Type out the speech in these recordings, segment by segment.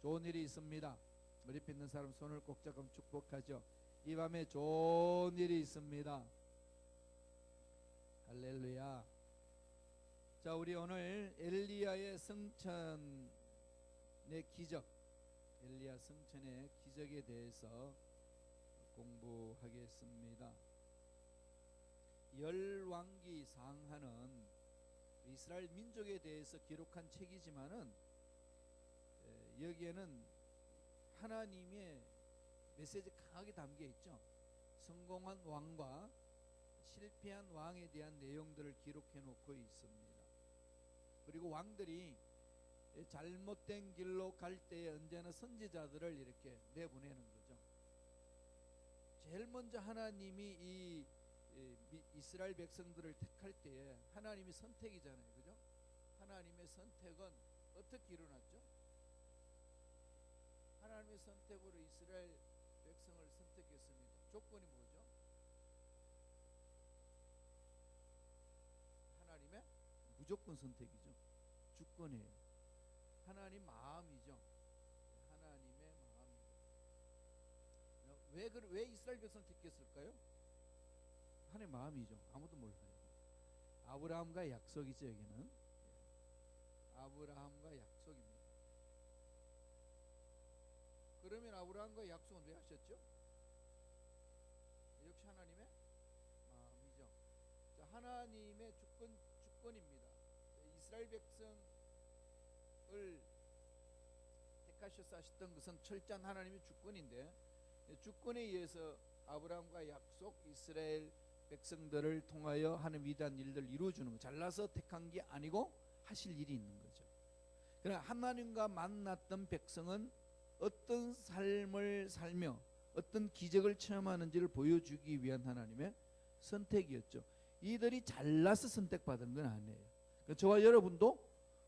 좋은 일이 있습니다. 우리 믿는 사람 손을 꼭 잡고 축복하죠. 이 밤에 좋은 일이 있습니다. 할렐루야. 자, 우리 오늘 엘리야의 승천의 기적, 엘리야 승천의 기적에 대해서 공부하겠습니다. 열왕기 상하는 이스라엘 민족에 대해서 기록한 책이지만은 여기에는 하나님의 메시지 강하게 담겨 있죠. 성공한 왕과 실패한 왕에 대한 내용들을 기록해 놓고 있습니다. 그리고 왕들이 잘못된 길로 갈 때에 언제나 선지자들을 이렇게 내보내는 거죠. 제일 먼저 하나님이 이 이스라엘 백성들을 택할 때에 하나님이 선택이잖아요, 그죠? 하나님의 선택은 어떻게 일어났죠? 하나님의 선택으로 이스라엘 백성을 선택했습니다. 조건이 뭐죠? 하나님의 무조건 선택이죠. 주권이에요. 하나님 마음이죠. 하나님의 마음이죠. 왜 이스라엘 백성을 택했을까요? 하나님의 마음이죠. 아무도 몰라요. 아브라함과 약속이죠. 여기는 아브라함과 약속입니다. 그러면 아브라함과 약속은 왜 하셨죠? 역시 하나님의 마음이죠. 자, 하나님의 주권입니다. 이스라엘 백성을 택하셔서 하셨던 것은 철저한 하나님의 주권인데, 주권에 의해서 아브라함과 약속, 이스라엘 백성들을 통하여 하는 위대한 일들을 이루어주는 거, 잘나서 택한 게 아니고 하실 일이 있는 거죠. 그러나 하나님과 만났던 백성은 어떤 삶을 살며 어떤 기적을 체험하는지를 보여주기 위한 하나님의 선택이었죠. 이들이 잘나서 선택받은 건 아니에요. 저와 여러분도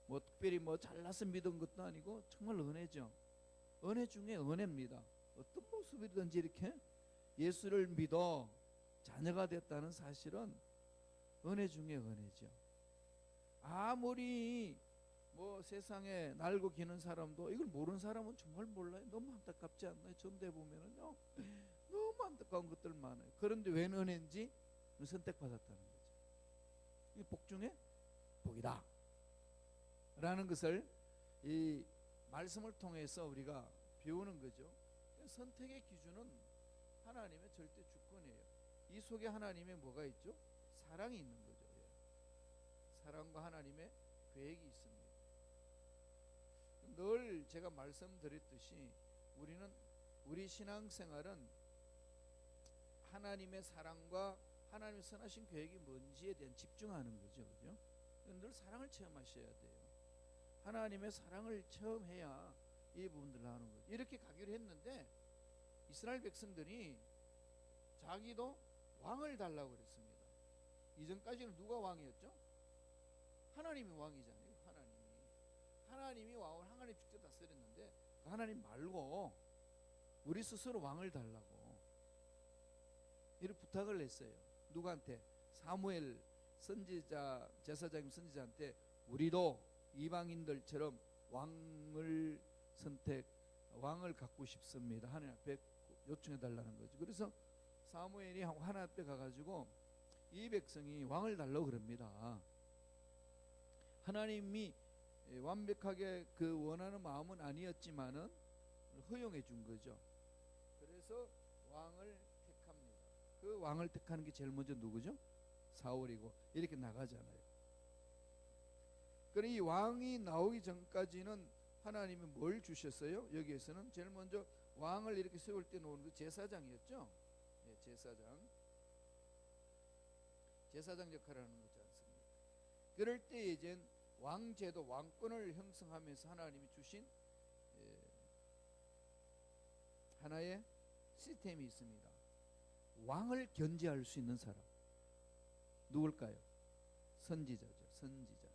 뭐 특별히 뭐 잘나서 믿은 것도 아니고 정말 은혜죠. 은혜 중에 은혜입니다. 어떤 모습이든지 이렇게 예수를 믿어 자녀가 됐다는 사실은 은혜 중에 은혜죠. 아무리 뭐 세상에 날고 기는 사람도 이걸 모르는 사람은 정말 몰라요. 너무 안타깝지 않나요? 전대 보면은요, 너무 안타까운 것들 많아요. 그런데 왜 은혜인지 선택받았다는 거죠. 이 복 중에 복이다 라는 것을 이 말씀을 통해서 우리가 배우는 거죠. 선택의 기준은 하나님의 절대 주권이에요. 이 속에 하나님의 뭐가 있죠? 사랑이 있는 거죠. 사랑과 하나님의 계획이 있습니다. 늘 제가 말씀드렸듯이 우리 신앙생활은 하나님의 사랑과 하나님의 선하신 계획이 뭔지에 대한 집중하는 거죠, 그죠? 늘 사랑을 체험하셔야 돼요. 하나님의 사랑을 체험해야 이 부분들을 하는 거죠. 이렇게 가기로 했는데 이스라엘 백성들이 자기도 왕을 달라고 그랬습니다. 이전까지는 누가 왕이었죠? 하나님이 왕이잖아요. 하나님이 왕을 하나님 직접 다스렸는데 그 하나님 말고 우리 스스로 왕을 달라고 이렇게 부탁을 했어요. 누구한테? 사무엘 선지자, 제사장님 선지자한테 우리도 이방인들처럼 왕을 갖고 싶습니다. 하나님 앞에 요청해 달라는 거죠. 그래서 사무엘이 하나님 앞에 가가지고 이 백성이 왕을 달라고 그럽니다. 하나님이 완벽하게 그 원하는 마음은 아니었지만은 허용해 준 거죠. 그래서 왕을 택합니다. 그 왕을 택하는 게 제일 먼저 누구죠? 사울이고 이렇게 나가잖아요. 그러니 이 왕이 나오기 전까지는 하나님이 뭘 주셨어요? 여기에서는 제일 먼저 왕을 이렇게 세울 때 놓은 그 제사장이었죠. 제사장 역할을 하는 거지 않습니까? 그럴 때 이제 왕제도, 왕권을 형성하면서 하나님이 주신 하나의 시스템이 있습니다. 왕을 견제할 수 있는 사람 누굴까요? 선지자죠. 선지자.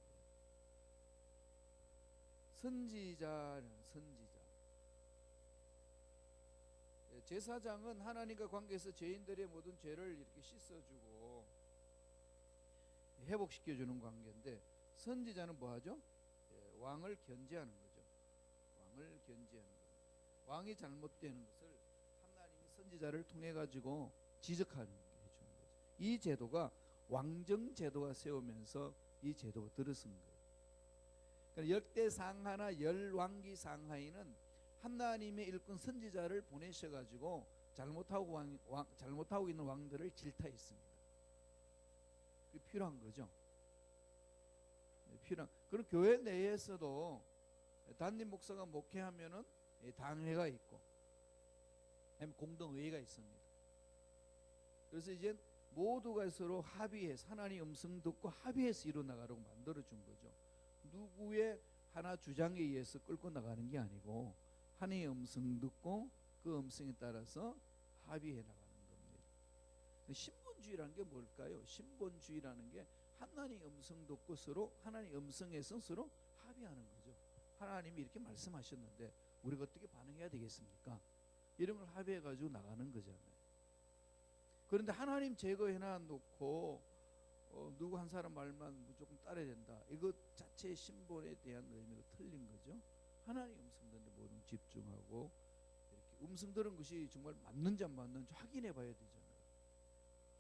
제사장은 하나님과 관계에서 죄인들의 모든 죄를 이렇게 씻어주고 회복시켜주는 관계인데 선지자는 뭐하죠? 왕을 견제하는 거죠. 왕을 견제하는 거예요. 왕이 잘못되는 것을 하나님이 선지자를 통해 가지고 지적하는 게 해주는 거죠. 이 제도가 왕정 제도가 세우면서 이 제도가 들어선 거예요. 그러니까 열대 상하나 열왕기 상하에는 하나님의 일꾼 선지자를 보내셔 가지고 잘못하고 있는 왕들을 질타했습니다. 그게 필요한 거죠. 필요한. 그리고 교회 내에서도 담임 목사가 목회하면은 당회가 있고 공동회의가 있습니다. 그래서 이제 모두가 서로 합의해서 하나님의 음성 듣고 합의해서 이뤄나가려고 만들어준 거죠. 누구의 하나 주장에 의해서 끌고 나가는 게 아니고 하나님의 음성 듣고 그 음성에 따라서 합의해 나가는 겁니다. 신본주의라는 게 뭘까요? 신본주의라는 게 하나님의 음성 듣고 서로 하나님의 음성에서 서로 합의하는 거죠. 하나님이 이렇게 말씀하셨는데 우리가 어떻게 반응해야 되겠습니까? 이런 걸 합의해 가지고 나가는 거잖아요. 그런데 하나님 제거해 놔놓고 누구 한 사람 말만 무조건 따라야 된다. 이것 자체의 신본에 대한 의미가 틀린 거죠. 하나님 음성 듣는 데 모든 집중하고 이렇게 음성 들은 것이 정말 맞는지 안 맞는지 확인해 봐야 되잖아요.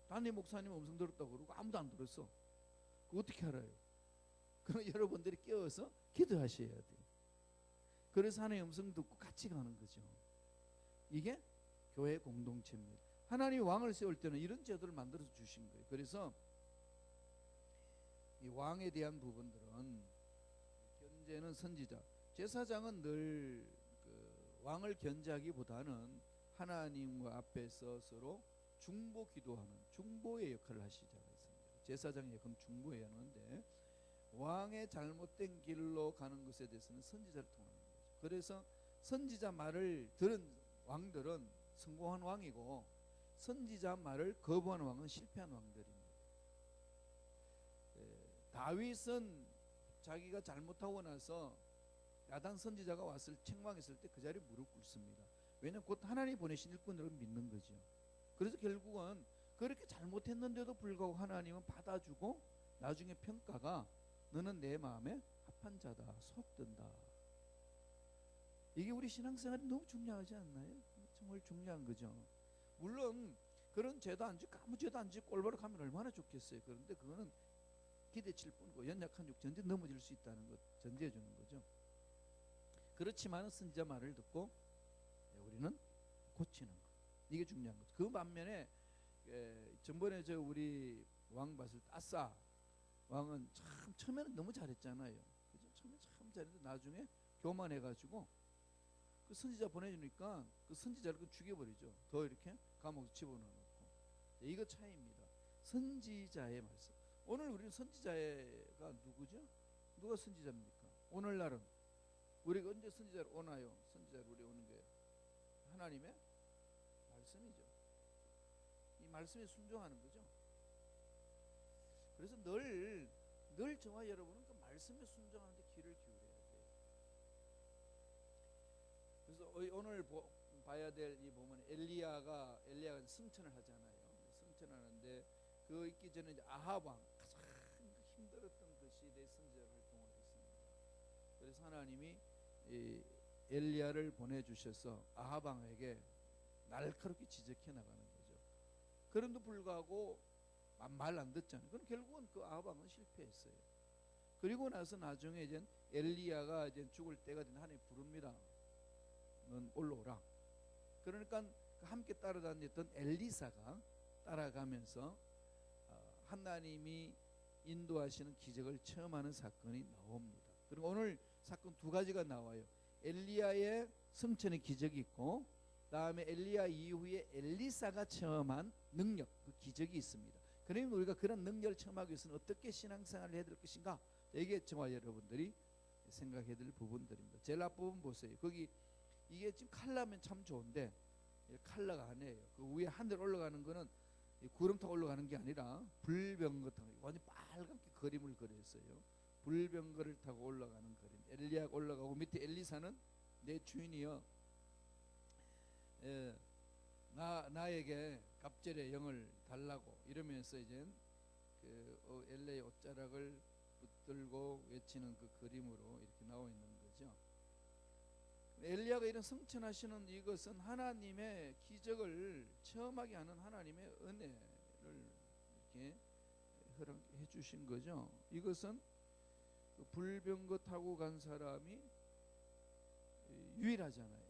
담임 목사님 음성 들었다고 그러고 아무도 안 들었어. 그거 어떻게 알아요? 그럼 여러분들이 깨어서 기도하셔야 돼요. 그래서 하나님 음성 듣고 같이 가는 거죠. 이게 교회 공동체입니다. 하나님이 왕을 세울 때는 이런 제도를 만들어서 주신 거예요. 그래서 이 왕에 대한 부분들은 견제는 선지자, 제사장은 늘 그 왕을 견제하기보다는 하나님과 앞에서 서로 중보 기도하는 중보의 역할을 하시지 않습니까? 제사장의 역할은 중보해야 하는데 왕의 잘못된 길로 가는 것에 대해서는 선지자를 통하는 거죠. 그래서 선지자 말을 들은 왕들은 성공한 왕이고 선지자 말을 거부한 왕은 실패한 왕들입니다. 다윗은 자기가 잘못하고 나서 야단 선지자가 왔을 책망했을 때 그 자리에 무릎 꿇습니다. 왜냐하면 곧 하나님 보내신 일꾼으로 믿는 거죠. 그래서 결국은 그렇게 잘못했는데도 불구하고 하나님은 받아주고 나중에 평가가 너는 내 마음에 합한 자다, 속된다. 이게 우리 신앙생활이 너무 중요하지 않나요? 정말 중요한 거죠. 물론 그런 죄도 안 짓고 아무 죄도 안 짓고 올바로 가면 얼마나 좋겠어요. 그런데 그거는 기대칠 뿐이고 연약한 육 전제 넘어질 수 있다는 것 전제해 주는 거죠. 그렇지만 선지자 말을 듣고 우리는 고치는 것, 이게 중요한 거죠. 그 반면에 전번에 우리 왕 봤을 때 아싸 왕은 참 처음에는 너무 잘했잖아요. 그죠? 처음에 참 잘했는데 나중에 교만해가지고 그 선지자 보내주니까 그 선지자를 죽여버리죠. 더 이렇게 감옥에 집어넣어놓고. 이거 차이입니다. 선지자의 말씀. 오늘 우리는 선지자가 누구죠? 누가 선지자입니까? 오늘날은 우리가 언제 선지자로 오나요? 선지자로 우리 오는 게 하나님의 말씀이죠. 이 말씀에 순종하는 거죠. 그래서 늘 저와 여러분은 그 말씀에 순종하는데 귀를 기울여야 돼요. 그래서 오늘 봐야 될 이 보면 엘리야가 승천을 하잖아요. 승천을 하는데 그 있기 전에 아합 왕 가장 힘들었던 그 시대에 선지자 활동을 했습니다. 그래서 하나님이 엘리야를 보내주셔서 아합 왕에게 날카롭게 지적해 나가는 거죠. 그런데도 불구하고 말 안 듣잖아요. 그럼 결국은 그 아합 왕은 실패했어요. 그리고 나서 나중에 이제 엘리야가 이제 죽을 때가 된 하나님 부릅니다. 넌 올라오라. 그러니까 함께 따라다녔던 엘리사가 따라가면서 하나님이 인도하시는 기적을 체험하는 사건이 나옵니다. 그리고 오늘 사건 두 가지가 나와요. 엘리야의 승천의 기적이 있고 다음에 엘리야 이후에 엘리사가 체험한 능력, 그 기적이 있습니다. 그러면 우리가 그런 능력을 체험하기 위해서는 어떻게 신앙생활을 해야 될 것인가? 이게 저와 여러분들이 생각해야 될 부분들입니다. 제일 앞부분 보세요. 거기 이게 지금 칼라면 참 좋은데 칼라가 아니에요. 그 위에 하늘 올라가는 거는 구름 타고 올라가는 게 아니라 불병거 타고 완전 빨갛게 그림을 그렸어요. 불병거를 타고 올라가는 그림. 엘리야가 올라가고 밑에 엘리사는 내 주인이여 나에게 갑절의 영을 달라고 이러면서 이제 그 엘리야의 옷자락을 붙들고 외치는 그 그림으로 이렇게 나와 있는 거죠. 엘리야가 이런 성천하시는 이것은 하나님의 기적을 체험하게 하는 하나님의 은혜를 이렇게 허락해 주신 거죠. 이것은 그 불병거 타고 간 사람이 유일하잖아요.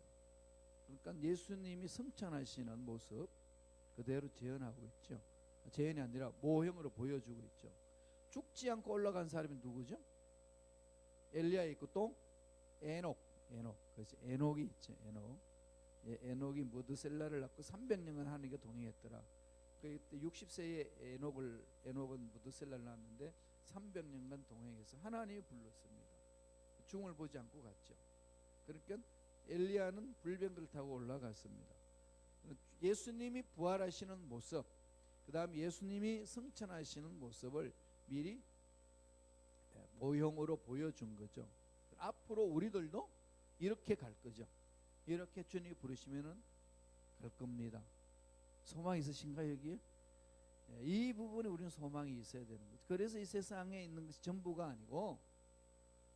그러니까 예수님이 성천하시는 모습 그대로 재현하고 있죠. 재현이 아니라 모형으로 보여주고 있죠. 죽지 않고 올라간 사람이 누구죠? 엘리야 있고 또 에녹. 그래서 에녹이 있죠. 에녹이 무드셀라를 낳고 300년간 하나님과 동행했더라. 그때 60세에 에녹은 무드셀라를 낳았는데 300년간 동행해서 하나님이 불렀습니다. 중을 보지 않고 갔죠. 그러니까 엘리야는 불병거를 타고 올라갔습니다. 예수님이 부활하시는 모습, 그 다음 예수님이 승천하시는 모습을 미리 모형으로 보여준 거죠. 앞으로 우리들도 이렇게 갈 거죠. 이렇게 주님이 부르시면은 갈 겁니다. 소망이 있으신가요, 여기에? 이 부분에 우리는 소망이 있어야 되는 거죠. 그래서 이 세상에 있는 것이 전부가 아니고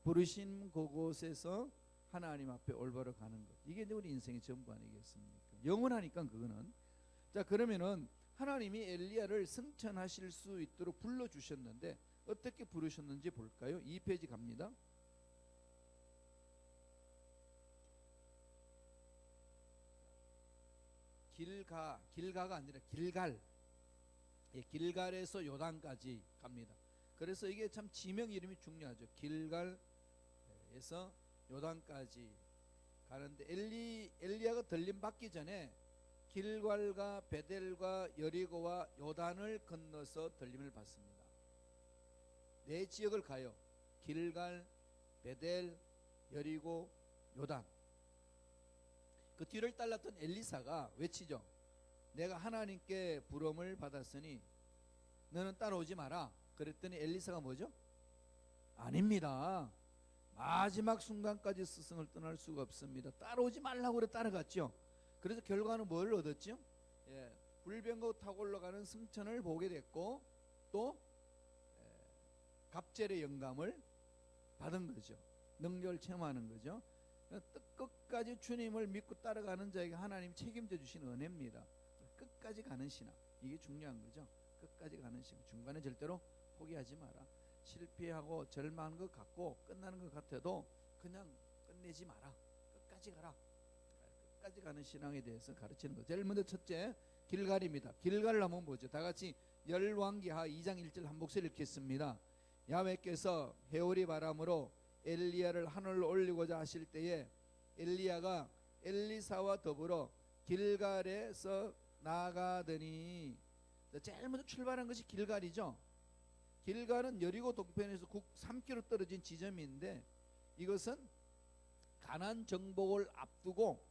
부르신 그곳에서 하나님 앞에 올바로 가는 것. 이게 우리 인생의 전부 아니겠습니까? 영원하니까 그거는. 자, 그러면은 하나님이 엘리야를 승천하실 수 있도록 불러주셨는데 어떻게 부르셨는지 볼까요? 2페이지 갑니다. 길가가 아니라 길갈. 길갈에서 요단까지 갑니다. 그래서 이게 참 지명 이름이 중요하죠. 길갈에서 요단까지 가는데 엘리야가 들림 받기 전에 길갈과 베델과 여리고와 요단을 건너서 들림을 받습니다. 네 지역을 가요. 길갈, 베델, 여리고, 요단. 그 뒤를 따랐던 엘리사가 외치죠. 내가 하나님께 부름을 받았으니 너는 따라오지 마라. 그랬더니 엘리사가 뭐죠? 아닙니다. 마지막 순간까지 스승을 떠날 수가 없습니다. 따라오지 말라고 그래 따라갔죠. 그래서 결과는 뭘 얻었죠? 불병거 타고 올라가는 승천을 보게 됐고 또 갑절의 영감을 받은 거죠. 능력을 체험하는 거죠. 끝까지 주님을 믿고 따라가는 자에게 하나님 책임져 주신 은혜입니다. 끝까지 가는 신앙, 이게 중요한 거죠. 끝까지 가는 신앙, 중간에 절대로 포기하지 마라. 실패하고 절망한 것 같고 끝나는 것 같아도 그냥 끝내지 마라. 끝까지 가라. 끝까지 가는 신앙에 대해서 가르치는 거죠. 제일 먼저 첫째 길갈입니다. 길갈을 한번 보죠. 다 같이 열왕기하 2장 1절 한 목소리 읽겠습니다. 야훼께서 해오리 바람으로 엘리야를 하늘로 올리고자 하실 때에 엘리야가 엘리사와 더불어 길갈에서 나가더니, 제일 먼저 출발한 것이 길갈이죠. 길갈은 여리고 동편에서 3km 떨어진 지점인데 이것은 가나안 정복을 앞두고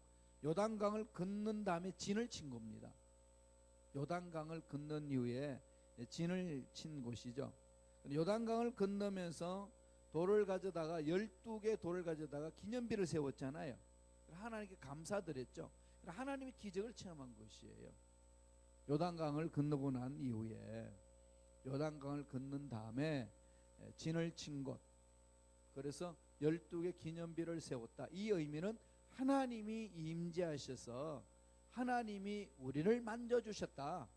요단강을 건넌 다음에 진을 친 겁니다. 요단강을 건넌 이후에 진을 친 곳이죠. 요단강을 건너면서 돌을 가져다가 12개 돌을 가져다가 기념비를 세웠잖아요. 하나님께 감사드렸죠. 하나님의 기적을 체험한 것이에요. 요단강을 건너고 난 이후에 요단강을 건넌 다음에 진을 친 곳, 그래서 12개 기념비를 세웠다. 이 의미는 하나님이 임재하셔서 하나님이 우리를 만져주셨다.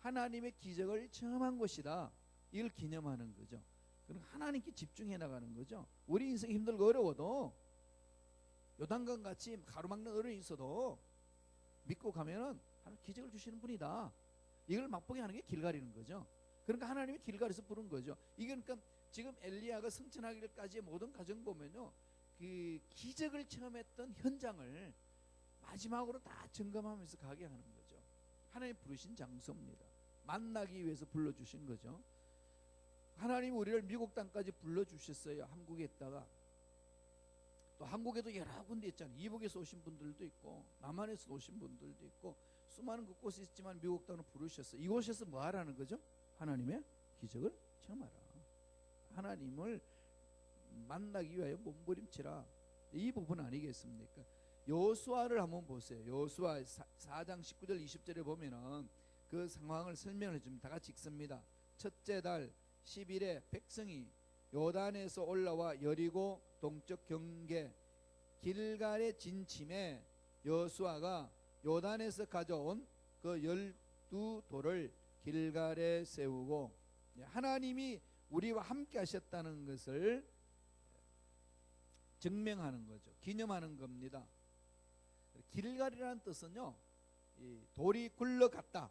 하나님의 기적을 체험한 것이다. 이걸 기념하는 거죠. 그럼 하나님께 집중해 나가는 거죠. 우리 인생 힘들고 어려워도 요단강 같이 가로막는 어른이 있어도 믿고 가면은 하나님 기적을 주시는 분이다. 이걸 맛보게 하는 게 길갈이는 거죠. 그러니까 하나님이 길갈에서 부른 거죠. 이게 그러니까 지금 엘리야가 승천하기까지의 모든 과정 보면요, 그 기적을 체험했던 현장을 마지막으로 다 점검하면서 가게 하는 거죠. 하나님 부르신 장소입니다. 만나기 위해서 불러주신 거죠. 하나님 우리를 미국 땅까지 불러주셨어요. 한국에 있다가 또 한국에도 여러 군데 있잖아요. 이북에서 오신 분들도 있고 남한에서 오신 분들도 있고 수많은 곳곳에 있지만 미국 땅으로 부르셨어요. 이곳에서 뭐 하라는 거죠? 하나님의 기적을 체험하라. 하나님을 만나기 위하여 몸부림치라. 이 부분 아니겠습니까? 여호수아를 한번 보세요. 여호수아 4장 19절 20절에 보면은 그 상황을 설명해 줍니다. 다 같이 읽습니다. 첫째 달 10일에 백성이 요단에서 올라와 여리고 동쪽 경계 길갈에 진침에 여호수아가 요단에서 가져온 그 12돌을 길갈에 세우고 하나님이 우리와 함께 하셨다는 것을 증명하는 거죠. 기념하는 겁니다. 길갈이라는 뜻은요, 이 돌이 굴러갔다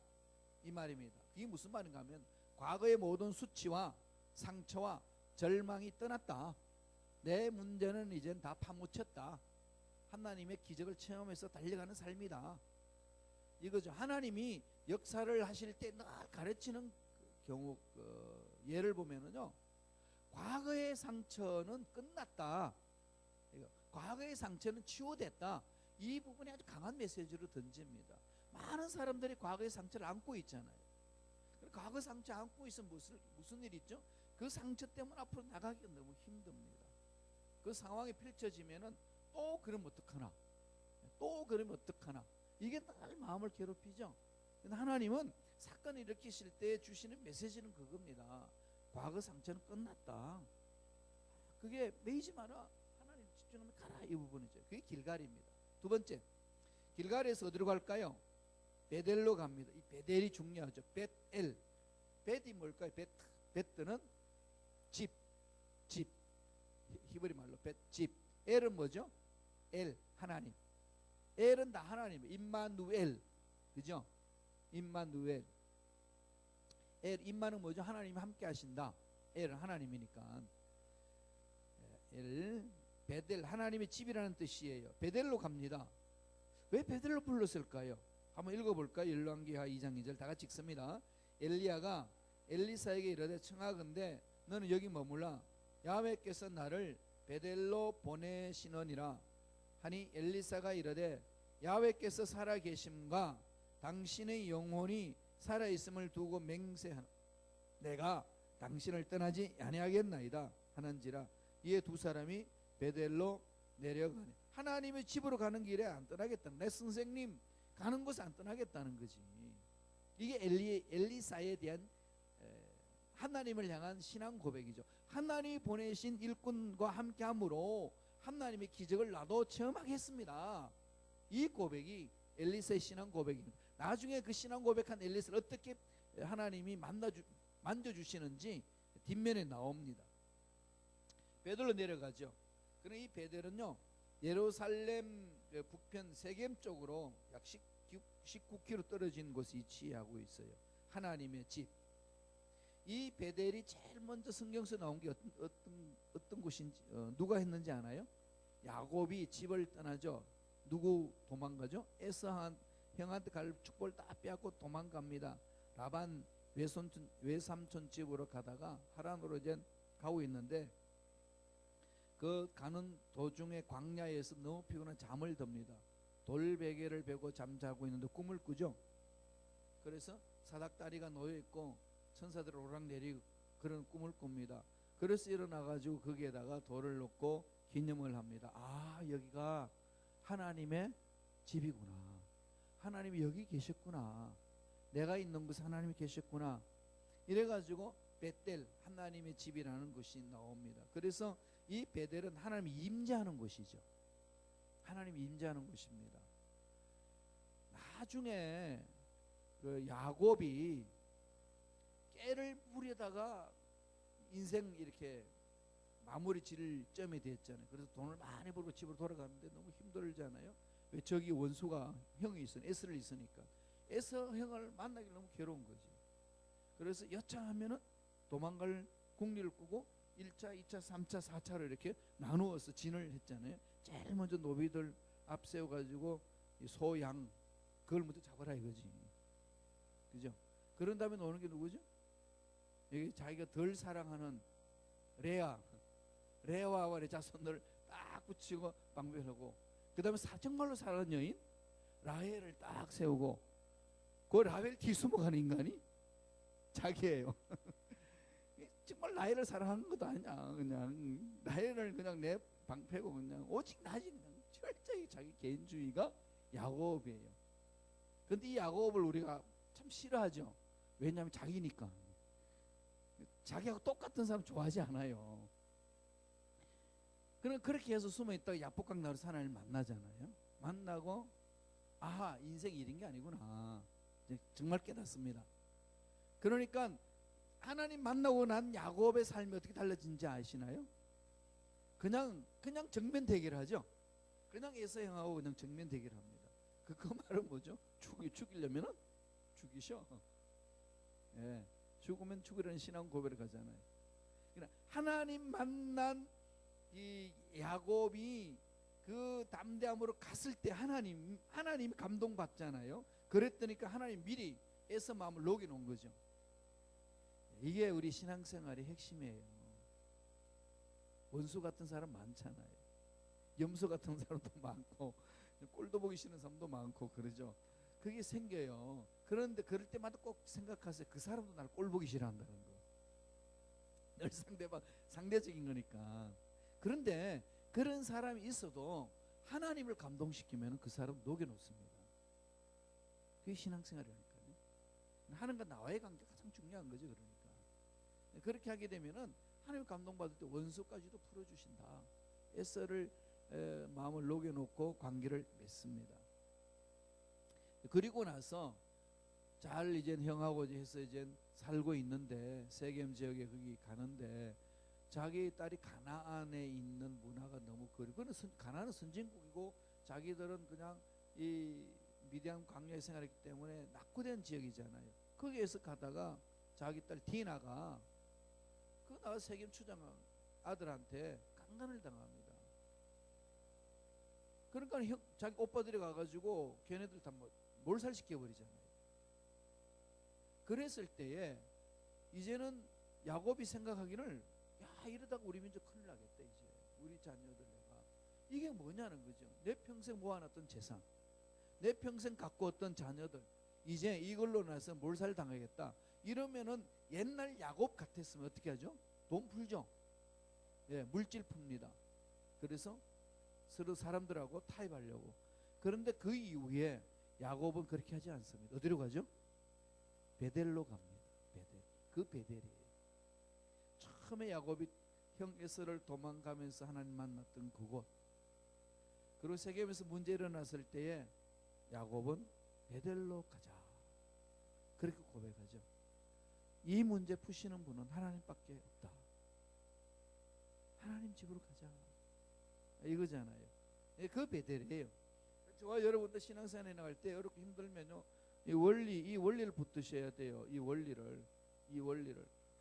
이 말입니다. 이게 무슨 말인가 하면 과거의 모든 수치와 상처와 절망이 떠났다. 내 문제는 이젠 다 파묻혔다. 하나님의 기적을 체험해서 달려가는 삶이다. 이거죠. 하나님이 역사를 하실 때 늘 가르치는 경우 예를 보면은요, 과거의 상처는 끝났다. 과거의 상처는 치유됐다. 이 부분이 아주 강한 메시지로 던집니다. 많은 사람들이 과거의 상처를 안고 있잖아요. 과거 상처 안고 있으면 무슨 일이 있죠? 그 상처 때문에 앞으로 나가기가 너무 힘듭니다. 그 상황이 펼쳐지면은 또 그러면 어떡하나, 또 그러면 어떡하나, 이게 늘 마음을 괴롭히죠. 근데 하나님은 사건을 일으키실 때 주시는 메시지는 그겁니다. 과거 상처는 끝났다. 그게 매이지 마라. 하나님 집중하면 가라. 이 부분이죠. 그게 길갈입니다. 두 번째, 길갈에서 어디로 갈까요? 베델로 갑니다. 이 베델이 중요하죠. 벳엘. 벳이 뭘까요? 벳은 집. 히브리 말로 벳, 집. 엘은 뭐죠? 엘, 하나님. 엘은 다 하나님. 임마누엘. 그죠? 임마누엘. 임마는 뭐죠? 하나님이 함께 하신다. 엘은 하나님이니까. 베델, 하나님의 집이라는 뜻이에요. 베델로 갑니다. 왜 베델로 불렀을까요? 한번 읽어볼까요? 열왕기하 2장 2절 다 같이 읽습니다. 엘리야가 엘리사에게 이르되 청하건대 너는 여기 머물라. 야훼께서 나를 베델로 보내시느니라 하니 엘리사가 이르되 야훼께서 살아계심과 당신의 영혼이 살아있음을 두고 맹세하노 내가 당신을 떠나지 아니하겠나이다 하는지라. 이에 두 사람이 베델로 내려가네. 하나님의 집으로 가는 길에 안 떠나겠다는, 내 선생님 가는 곳에 안 떠나겠다는 거지. 이게 엘리사에 대한 하나님을 향한 신앙 고백이죠. 하나님이 보내신 일꾼과 함께함으로 하나님의 기적을 나도 체험하겠습니다. 이 고백이 엘리사의 신앙 고백입니다. 나중에 그 신앙 고백한 엘리사를 어떻게 하나님이 만져주시는지 뒷면에 나옵니다. 베델로 내려가죠. 그럼 이 베델은요, 예루살렘 북편 세겜 쪽으로 약 19km 떨어진 곳에 위치하고 있어요. 하나님의 집. 이 베델이 제일 먼저 성경에서 나온 게 어떤 곳인지, 누가 했는지 아나요? 야곱이 집을 떠나죠. 누구 도망가죠? 에서 형한테 갈 축복을 다 빼앗고 도망갑니다. 라반 외삼촌 집으로 가다가 하란으로 이제 가고 있는데 그 가는 도중에 광야에서 너무 피곤한 잠을 듭니다. 돌베개를 베고 잠자고 있는데 꿈을 꾸죠. 그래서 사닥다리가 놓여있고 천사들 오락내리고 그런 꿈을 꿉니다. 그래서 일어나가지고 거기에다가 돌을 놓고 기념을 합니다. 아, 여기가 하나님의 집이구나. 하나님이 여기 계셨구나. 내가 있는 곳에 하나님이 계셨구나. 이래가지고 베델, 하나님의 집이라는 것이 나옵니다. 그래서 이 베델은 하나님이 임재하는 곳이죠. 하나님이 임재하는 곳입니다. 나중에 그 야곱이 깨를 뿌리다가 인생 이렇게 마무리 지을 점이 됐잖아요. 그래서 돈을 많이 벌고 집으로 돌아가는데 너무 힘들잖아요. 왜? 저기 원수가 형이 에스를 있으니까 에서 형을 만나기 너무 괴로운 거지. 그래서 여차하면은 도망갈 궁리를 꾸고 1차, 2차, 3차, 4차로 이렇게 나누어서 진을 했잖아요. 제일 먼저 노비들 앞세워가지고 소, 양 그걸 먼저 잡아라 이거지. 그죠? 그런 다음에 오는 게 누구죠? 여기 자기가 덜 사랑하는 레아와 내 자손들을 딱 붙이고 방배하고, 그 다음에 정말로 사랑하는 여인 라헬을 딱 세우고, 그 라헬 뒤숨어가는 인간이 자기예요. 정말 라헬을 사랑하는 것도 아니야. 그냥 라헬을 그냥 내 방패고 그냥 오직 나지, 그냥 철저히 자기 개인주의가 야곱이에요. 그런데 이 야곱을 우리가 참 싫어하죠. 왜냐하면 자기니까. 자기하고 똑같은 사람 좋아하지 않아요. 그럼 그렇게 해서 숨어 있다가 야복강 나루에서 하나님을 만나잖아요. 만나고 아하, 인생이 이런 게 아니구나. 이제 정말 깨닫습니다. 그러니까 하나님 만나고 난 야곱의 삶이 어떻게 달라진지 아시나요? 그냥 정면 대결하죠. 그냥 에서 형하고 그냥 정면 대결합니다. 그 말은 뭐죠? 죽이려면은 죽이셔. 예, 죽으면 죽으라는 신앙 고백을 가잖아요. 그러니까 하나님 만난 이 야곱이 그 담대함으로 갔을 때 하나님이 감동받잖아요. 그랬더니까 하나님 미리 에서 마음을 녹여놓은 거죠. 이게 우리 신앙생활의 핵심이에요. 원수 같은 사람 많잖아요. 염소 같은 사람도 많고 꼴도 보기 싫은 사람도 많고 그러죠. 그게 생겨요. 그런데 그럴 때마다 꼭 생각하세요. 그 사람도 날 꼴 보기 싫어한다는 거. 늘 상대방 상대적인 거니까. 그런데 그런 사람이 있어도 하나님을 감동시키면 그 사람 녹여놓습니다. 그게 신앙생활이라니까요. 하나님과 나와의 관계가 가장 중요한 거죠. 그러니까 그렇게 하게 되면은 하나님 감동받을 때 원수까지도 풀어주신다. 에서를 마음을 녹여놓고 관계를 맺습니다. 그리고 나서 잘 이제 형하고 해서 이제 살고 있는데 세겜 지역에 거기 가는데 자기 딸이 가나안에 있는 문화가 너무 그리고 가나안은 선진국이고 자기들은 그냥 이 미디안 광야에 생활했기 때문에 낙후된 지역이잖아요. 거기에서 가다가 자기 딸 디나가 그 나가 세겜 추장 아들한테 강간을 당합니다. 그러니까 자기 오빠들이 가가지고 걔네들 다 몰살시켜 버리잖아요. 그랬을 때에 이제는 야곱이 생각하기를 야 이러다가 우리 민족 큰일 나겠다. 이제 우리 자녀들 내가 이게 뭐냐는 거죠. 내 평생 모아놨던 재산, 내 평생 갖고 왔던 자녀들 이제 이걸로 나서 몰살 당하겠다. 이러면은 옛날 야곱 같았으면 어떻게 하죠? 돈 풀죠. 예, 물질 풉니다. 그래서 서로 사람들하고 타협하려고. 그런데 그 이후에 야곱은 그렇게 하지 않습니다. 어디로 가죠? 베델로 갑니다. 베델. 그 베델이에요. 처음에 야곱이 형 에서를 도망가면서 하나님 만났던 그곳. 그리고 세겜에서 문제 일어났을 때에 야곱은 베델로 가자. 그렇게 고백하죠. 이 문제 푸시는 분은 하나님밖에 없다. 하나님 집으로 가자. 이거잖아요. 그 베델이에요. 저와 여러분도 신앙생활에 나갈 때 이렇게 힘들면요, 이 원리를 붙드셔야 돼요. 이 원리를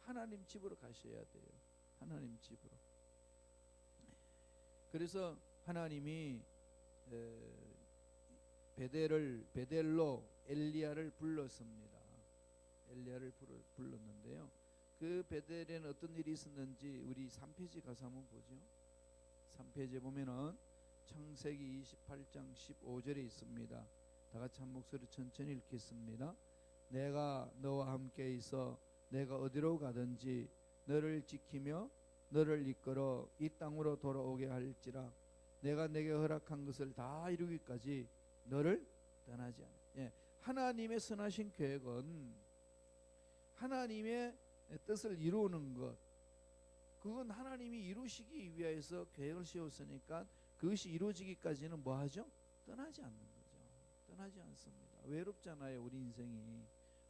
하나님 집으로 가셔야 돼요. 하나님 집으로. 그래서 하나님이 베델로 엘리야를 불렀습니다. 엘리야를 불렀는데요. 그 베델에는 어떤 일이 있었는지 우리 3페이지 가서 한번 보죠. 3페이지에 보면은 창세기 28장 15절에 있습니다. 다 같이 한 목소리 천천히 읽겠습니다. 내가 너와 함께 있어 내가 어디로 가든지 너를 지키며 너를 이끌어 이 땅으로 돌아오게 할지라 내가 내게 허락한 것을 다 이루기까지 너를 떠나지 않아. 예, 하나님의 선하신 계획은 하나님의 뜻을 이루는 것, 그건 하나님이 이루시기 위해서 계획을 세웠으니까 그것이 이루어지기까지는 뭐 하죠? 떠나지 않는 거죠. 떠나지 않습니다. 외롭잖아요. 우리 인생이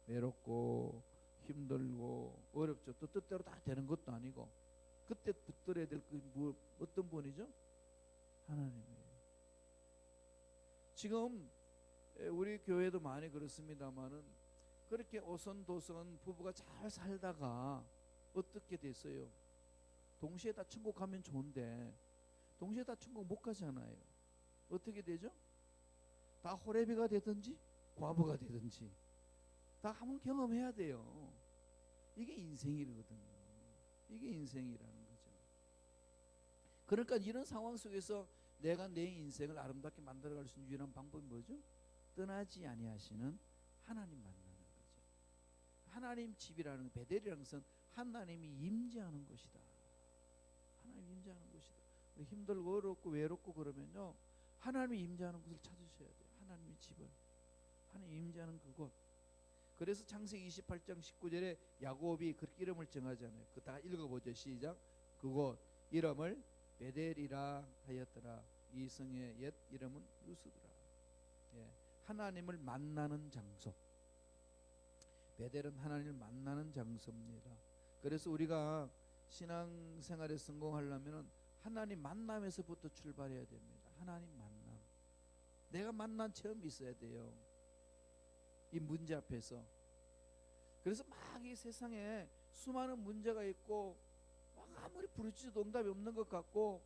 외롭고 힘들고 어렵죠. 또 뜻대로 다 되는 것도 아니고 그때 붙들어야 될 그 어떤 분이죠? 하나님이에요. 지금 우리 교회도 많이 그렇습니다만은 그렇게 오손도손 부부가 잘 살다가 어떻게 됐어요? 동시에 다 천국 가면 좋은데 동시에 다 천국 못 가잖아요. 어떻게 되죠? 다 호레비가 되든지 과부가 되든지 다 한번 경험해야 돼요. 이게 인생이거든요. 이게 인생이라는 거죠. 그러니까 이런 상황 속에서 내가 내 인생을 아름답게 만들어갈 수 있는 유일한 방법이 뭐죠? 떠나지 아니하시는 하나님 만나는 거죠. 하나님 집이라는 베델이라는 것은 하나님이 임재하는 곳이다. 하나님 임재하는 곳이다. 힘들고 어렵고 외롭고 그러면요, 하나님이 임재하는 곳을 찾으셔야 돼요. 하나님의 집을, 하나님 임재하는 그곳. 그래서 창세기 28장 19절에 야곱이 그 이름을 정하잖아요. 그 다 읽어보죠. 시작. 그곳 이름을 베델이라 하였더라. 이 성의 옛 이름은 루스더라. 예, 하나님을 만나는 장소. 베델은 하나님을 만나는 장소입니다. 그래서 우리가 신앙생활에 성공하려면 하나님 만남에서부터 출발해야 됩니다. 하나님 만남. 내가 만난 체험이 있어야 돼요. 이 문제 앞에서. 그래서 막 이 세상에 수많은 문제가 있고 막 아무리 부르짖어도 응답이 없는 것 같고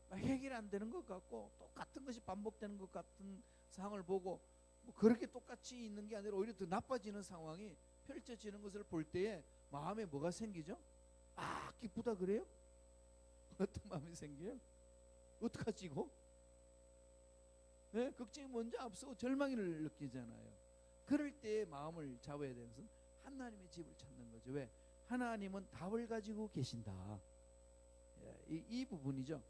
막 해결이 안 되는 것 같고 똑같은 것이 반복되는 것 같은 상황을 보고 뭐 그렇게 똑같이 있는 게 아니라 오히려 더 나빠지는 상황이 펼쳐지는 것을 볼 때에 마음에 뭐가 생기죠? 아, 기쁘다 그래요? 어떤 마음이 생겨요? 어떡하지 이거? 네? 걱정이 먼저 앞서고 절망을 느끼잖아요. 그럴 때 마음을 잡아야 되는 것은 하나님의 집을 찾는 거죠. 왜? 하나님은 답을 가지고 계신다. 예, 이 부분이죠.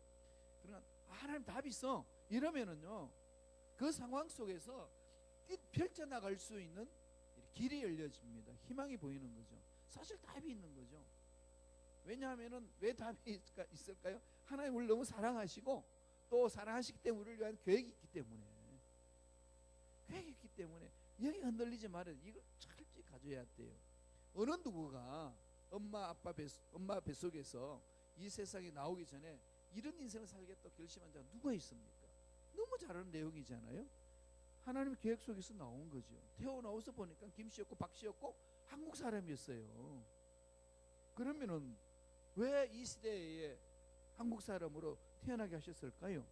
그러니까 하나님 답이 있어 이러면은요, 그 상황 속에서 펼쳐나갈 수 있는 길이 열려집니다. 희망이 보이는 거죠. 사실 답이 있는 거죠. 왜냐하면은 왜 답이 있을까요? 하나님 우리를 너무 사랑하시고 또 사랑하시기 때문에 우리를 위한 계획이 있기 때문에, 계획이 있기 때문에 여기 흔들리지 말아요. 이걸 철저히 가져야 돼요. 어느 누구가 엄마 뱃속에서 이 세상에 나오기 전에 이런 인생을 살겠다고 결심한 자가 누가 있습니까? 너무 잘 아는 내용이잖아요. 하나님의 계획 속에서 나온 거죠. 태어나와서 보니까 김씨였고 박씨였고 한국 사람이었어요. 그러면은 왜 이 시대에 한국 사람으로 태어나게 하셨을까요?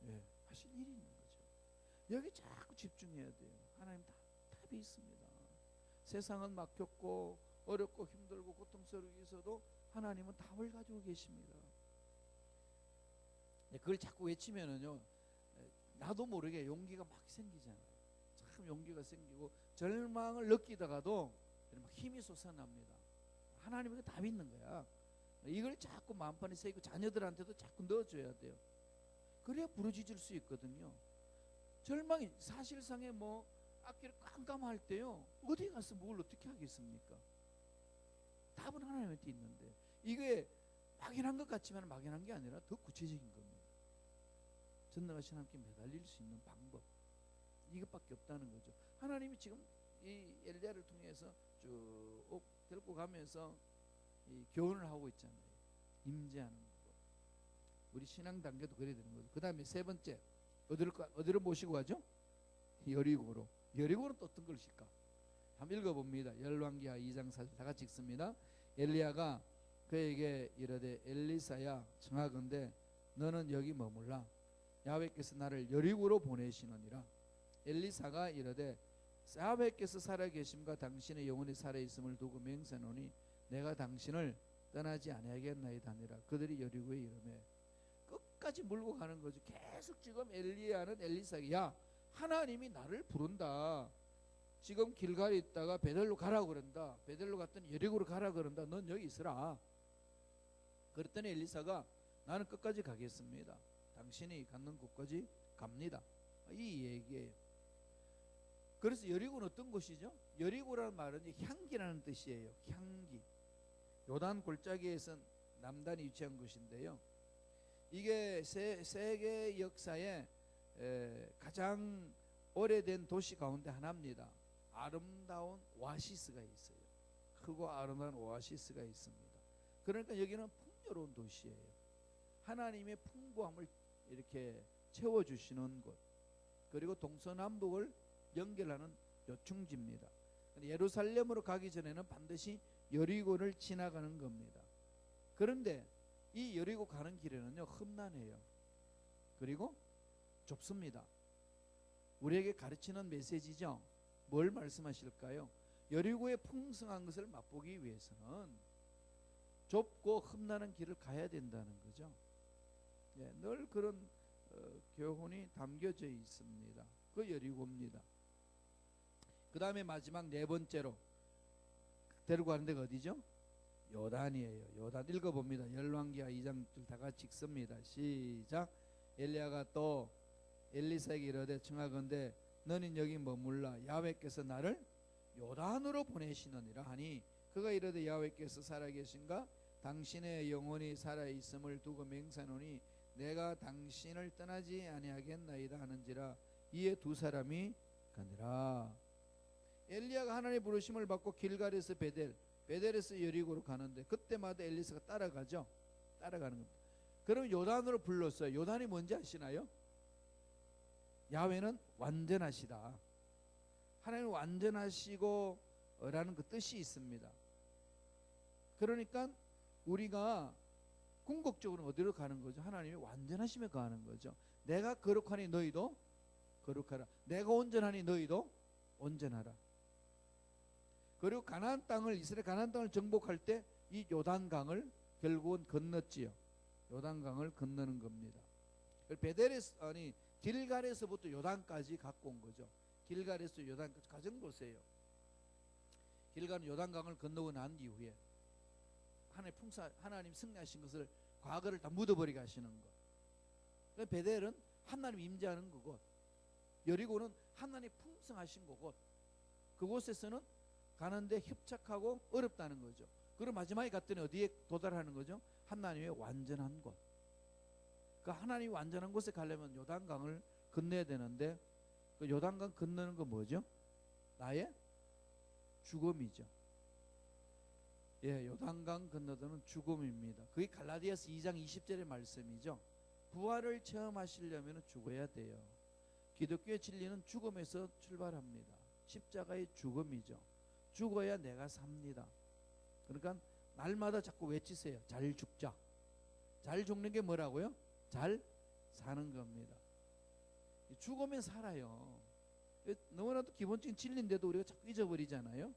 예, 하실 일이 있는 거죠. 여기 자꾸 집중해야 돼요. 하나님 답이 있습니다. 세상은 막혔고 어렵고 힘들고 고통스럽게 있어도 하나님은 답을 가지고 계십니다. 그걸 자꾸 외치면은요, 나도 모르게 용기가 막 생기잖아요. 참 용기가 생기고 절망을 느끼다가도 막 힘이 솟아납니다. 하나님에게 답이 있는 거야. 이걸 자꾸 마음판에 새기고 자녀들한테도 자꾸 넣어줘야 돼요. 그래야 부르짖을 수 있거든요. 절망이 사실상에 뭐 앞길을 깜깜할 때요, 어디 가서 뭘 어떻게 하겠습니까? 답은 하나님한테 있는데, 이게 막연한 것 같지만 막연한 게 아니라 더 구체적인 겁니다. 전능하신 하나님께 매달릴 수 있는 방법, 이것밖에 없다는 거죠. 하나님이 지금 이 엘리야를 통해서 쭉 데리고 가면서 이 교훈을 하고 있잖아요. 임재하는 것. 우리 신앙 단계도 그래야 되는 거죠. 그 다음에 세 번째, 어디로 모시고 가죠? 여리고로. 여리고는 또 어떤 것일까? 한번 읽어봅니다. 열왕기하 2장 4절 다 같이 읽습니다. 엘리야가 그에게 이르되 엘리사야 청하건대 너는 여기 머물라. 야훼께서 나를 여리고로 보내시느니라. 엘리사가 이르되 야훼께서 살아계심과 당신의 영혼이 살아있음을 두고 맹세하노니 내가 당신을 떠나지 아니하겠나이다 하니라. 그들이 여리고에 이르매 끝까지 몰고 가는 거죠. 계속 지금 엘리야는 엘리사에게 야, 하나님이 나를 부른다. 지금 길갈에 있다가 베델로 가라고 그런다. 베델로 갔더니 여리고로 가라고 그런다. 넌 여기 있으라. 그랬더니 엘리사가 나는 끝까지 가겠습니다. 당신이 갖는 곳까지 갑니다. 이 얘기예요. 그래서 여리고는 어떤 곳이죠? 여리고라는 말은 향기라는 뜻이에요. 향기. 요단 골짜기에서 남단이 위치한 곳인데요, 이게 세계 역사에 가장 오래된 도시 가운데 하나입니다. 아름다운 오아시스가 있어요. 크고 아름다운 오아시스가 있습니다. 그러니까 여기는 풍요로운 도시예요. 하나님의 풍부함을 이렇게 채워주시는 곳, 그리고 동서남북을 연결하는 요충지입니다. 예루살렘으로 가기 전에는 반드시 여리고를 지나가는 겁니다. 그런데 이 여리고 가는 길에는요, 험난해요. 그리고 좁습니다. 우리에게 가르치는 메시지죠. 뭘 말씀하실까요? 여리고의 풍성한 것을 맛보기 위해서는 좁고 험난한 길을 가야 된다는 거죠. 예, 늘 그런 교훈이 담겨져 있습니다. 그 여리고입니다. 그 다음에 마지막 네 번째로 데리고 가는 데가 어디죠? 요단이에요. 요단 읽어봅니다. 열왕기하 2장 다 같이 읽습니다. 시작. 엘리야가 또 엘리사에게 이르되 청하건대 너는 여기 머물라. 야훼께서 나를 요단으로 보내시느니라 하니 그가 이르되 야훼께서 살아계신가 당신의 영혼이 살아 있음을 두고 맹세하노니 내가 당신을 떠나지 아니하겠나이다 하는지라. 이에 두 사람이 가니라. 엘리야가 하나님의 부르심을 받고 길갈에서 베델에서 여리고로 가는데 그때마다 엘리사가 따라가죠. 따라가는 겁니다. 그럼 요단으로 불렀어요. 요단이 뭔지 아시나요? 야훼는 완전하시다. 하나님은 완전하시고 라는 그 뜻이 있습니다. 그러니까 우리가 궁극적으로 어디로 가는 거죠? 하나님이 완전하심에 가는 거죠. 내가 거룩하니 너희도 거룩하라. 내가 온전하니 너희도 온전하라. 그리고 가나안 땅을 이스라엘 가나안 땅을 정복할 때 이 요단강을 결국은 건넜지요. 요단강을 건너는 겁니다. 베델에서 아니 길갈에서부터 요단까지 갖고 온 거죠. 길갈에서 요단까지 가정 보세요. 길갈은 요단강을 건너고 난 이후에 하나님 승리하신 것을 과거를 다 묻어버리게 하시는 것. 베델은 하나님 임재하는 그곳, 여리고는 하나님 풍성하신 그곳. 그곳에서는 가는데 협착하고 어렵다는 거죠. 그리고 마지막에 갔더니 어디에 도달하는 거죠? 하나님의 완전한 곳. 그 하나님이 완전한 곳에 가려면 요단강을 건너야 되는데 그 요단강 건너는 건 뭐죠? 나의 죽음이죠. 예, 요단강 건너서는 죽음입니다. 그게 갈라디아서 2장 20절의 말씀이죠. 부활을 체험하시려면 죽어야 돼요. 기독교의 진리는 죽음에서 출발합니다. 십자가의 죽음이죠. 죽어야 내가 삽니다. 그러니까 날마다 자꾸 외치세요. 잘 죽자. 잘 죽는 게 뭐라고요? 잘 사는 겁니다. 죽으면 살아요. 너무나도 기본적인 진리인데도 우리가 자꾸 잊어버리잖아요.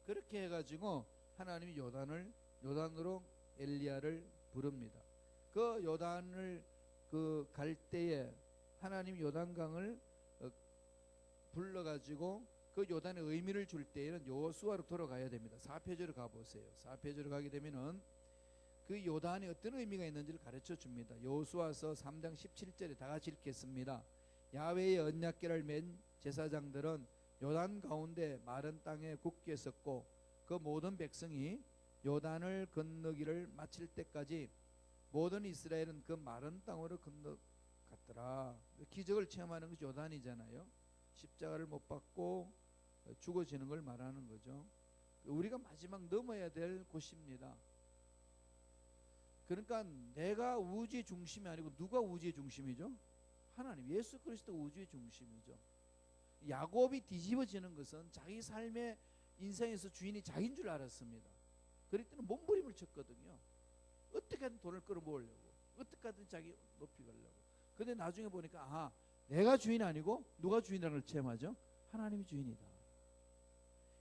그렇게 해가지고 하나님이 요단으로 엘리야를 부릅니다. 그 요단을 그 갈 때에 하나님 요단강을 불러가지고 그 요단의 의미를 줄 때에는 여호수아로 돌아가야 됩니다. 4페이지로 가보세요. 4페이지로 가게 되면은 그 요단이 어떤 의미가 있는지를 가르쳐 줍니다. 여호수아서 3장 17절에 다 같이 읽겠습니다. 야훼의 언약궤를 맨 제사장들은 요단 가운데 마른 땅에 굳게 섰고 그 모든 백성이 요단을 건너기를 마칠 때까지 모든 이스라엘은 그 마른 땅으로 건너갔더라. 기적을 체험하는 것이 요단이잖아요. 십자가를 못 받고 죽어지는 걸 말하는 거죠. 우리가 마지막 넘어야 될 곳입니다. 그러니까 내가 우주의 중심이 아니고 누가 우주의 중심이죠? 하나님, 예수 그리스도 우주의 중심이죠. 야곱이 뒤집어지는 것은 자기 삶의 인생에서 주인이 자기인 줄 알았습니다. 그럴 때는 몸부림을 쳤거든요. 어떻게든 돈을 끌어모으려고, 어떻게든 자기 높이 가려고. 근데 나중에 보니까 내가 주인이 아니고 누가 주인이라는 걸 체험하죠? 하나님이 주인이다.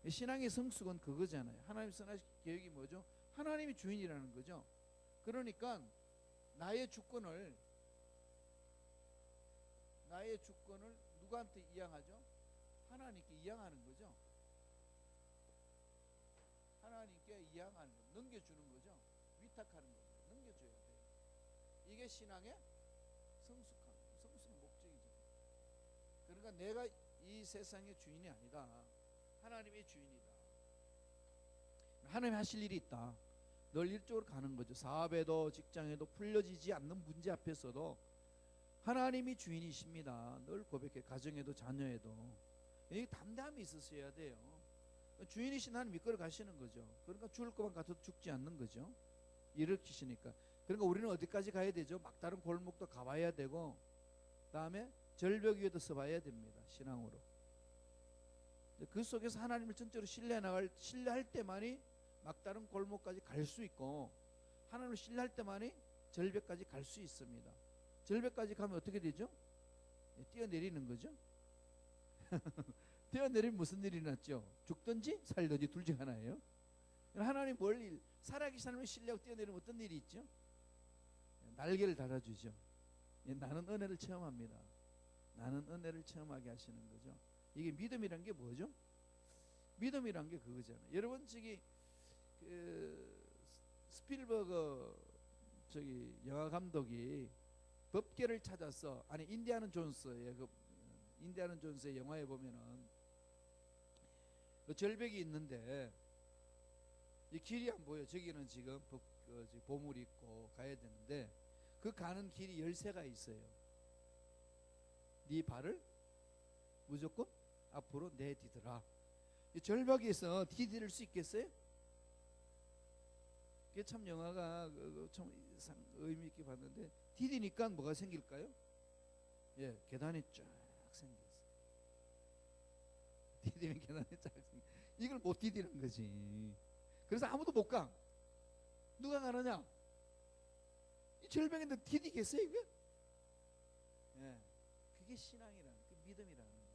신앙의 성숙은 그거잖아요. 하나님 선하신 계획이 뭐죠? 하나님이 주인이라는 거죠. 그러니까 나의 주권을 누구한테 이양하죠? 하나님께 이양하는 거죠. 하나님께 이양하는 거, 넘겨주는 거죠. 위탁하는 거, 넘겨줘야 돼요. 이게 신앙의 성숙의 목적이죠. 그러니까 내가 이 세상의 주인이 아니다. 하나님의 주인이다. 하나님이 하실 일이 있다. 늘 일적으로 가는 거죠. 사업에도 직장에도 풀려지지 않는 문제 앞에서도 하나님이 주인이십니다. 늘 고백해. 가정에도 자녀에도 이 담대함이 있으셔야 돼요. 주인이신 하나님 이끌어 가시는 거죠. 그러니까 죽을 것만 같아도 죽지 않는 거죠. 일으키시니까. 그러니까 우리는 어디까지 가야 되죠? 막다른 골목도 가봐야 되고, 다음에 절벽 위에도 서봐야 됩니다. 신앙으로. 그 속에서 하나님을 전적으로 신뢰할 때만이 막다른 골목까지 갈 수 있고, 하나님을 신뢰할 때만이 절벽까지 갈 수 있습니다. 절벽까지 가면 어떻게 되죠? 뛰어내리는 거죠. 뛰어내리면 무슨 일이 났죠? 죽든지 살든지 둘 중 하나예요. 하나님 살아계신 하나님을 신뢰하고 뛰어내리면 어떤 일이 있죠? 날개를 달아주죠. 나는 은혜를 체험합니다. 나는 은혜를 체험하게 하시는 거죠. 이게 믿음이란 게 뭐죠? 믿음이란 게 그거잖아요. 여러분 스필버그 영화 감독이 법궤를 찾아서 인디아나 존스의 영화에 보면은 그 절벽이 있는데 이 길이 안 보여. 저기는 지금 보물이 있고 가야 되는데 그 가는 길이 열쇠가 있어요. 네 발을 무조건 앞으로 내디뎌라. 이 절벽에서 디딜 수 있겠어요? 그게 참 영화가 참 의미 있게 봤는데 디디니까 뭐가 생길까요? 예, 계단이 쫙 생겼어. 디디면 계단이 쫙 생겨. 이걸 못 디디는 거지. 그래서 아무도 못 가. 누가 가느냐? 이 절벽인데 디디겠어요 이게? 예, 그게 신앙이라는, 그 믿음이라는 거예요.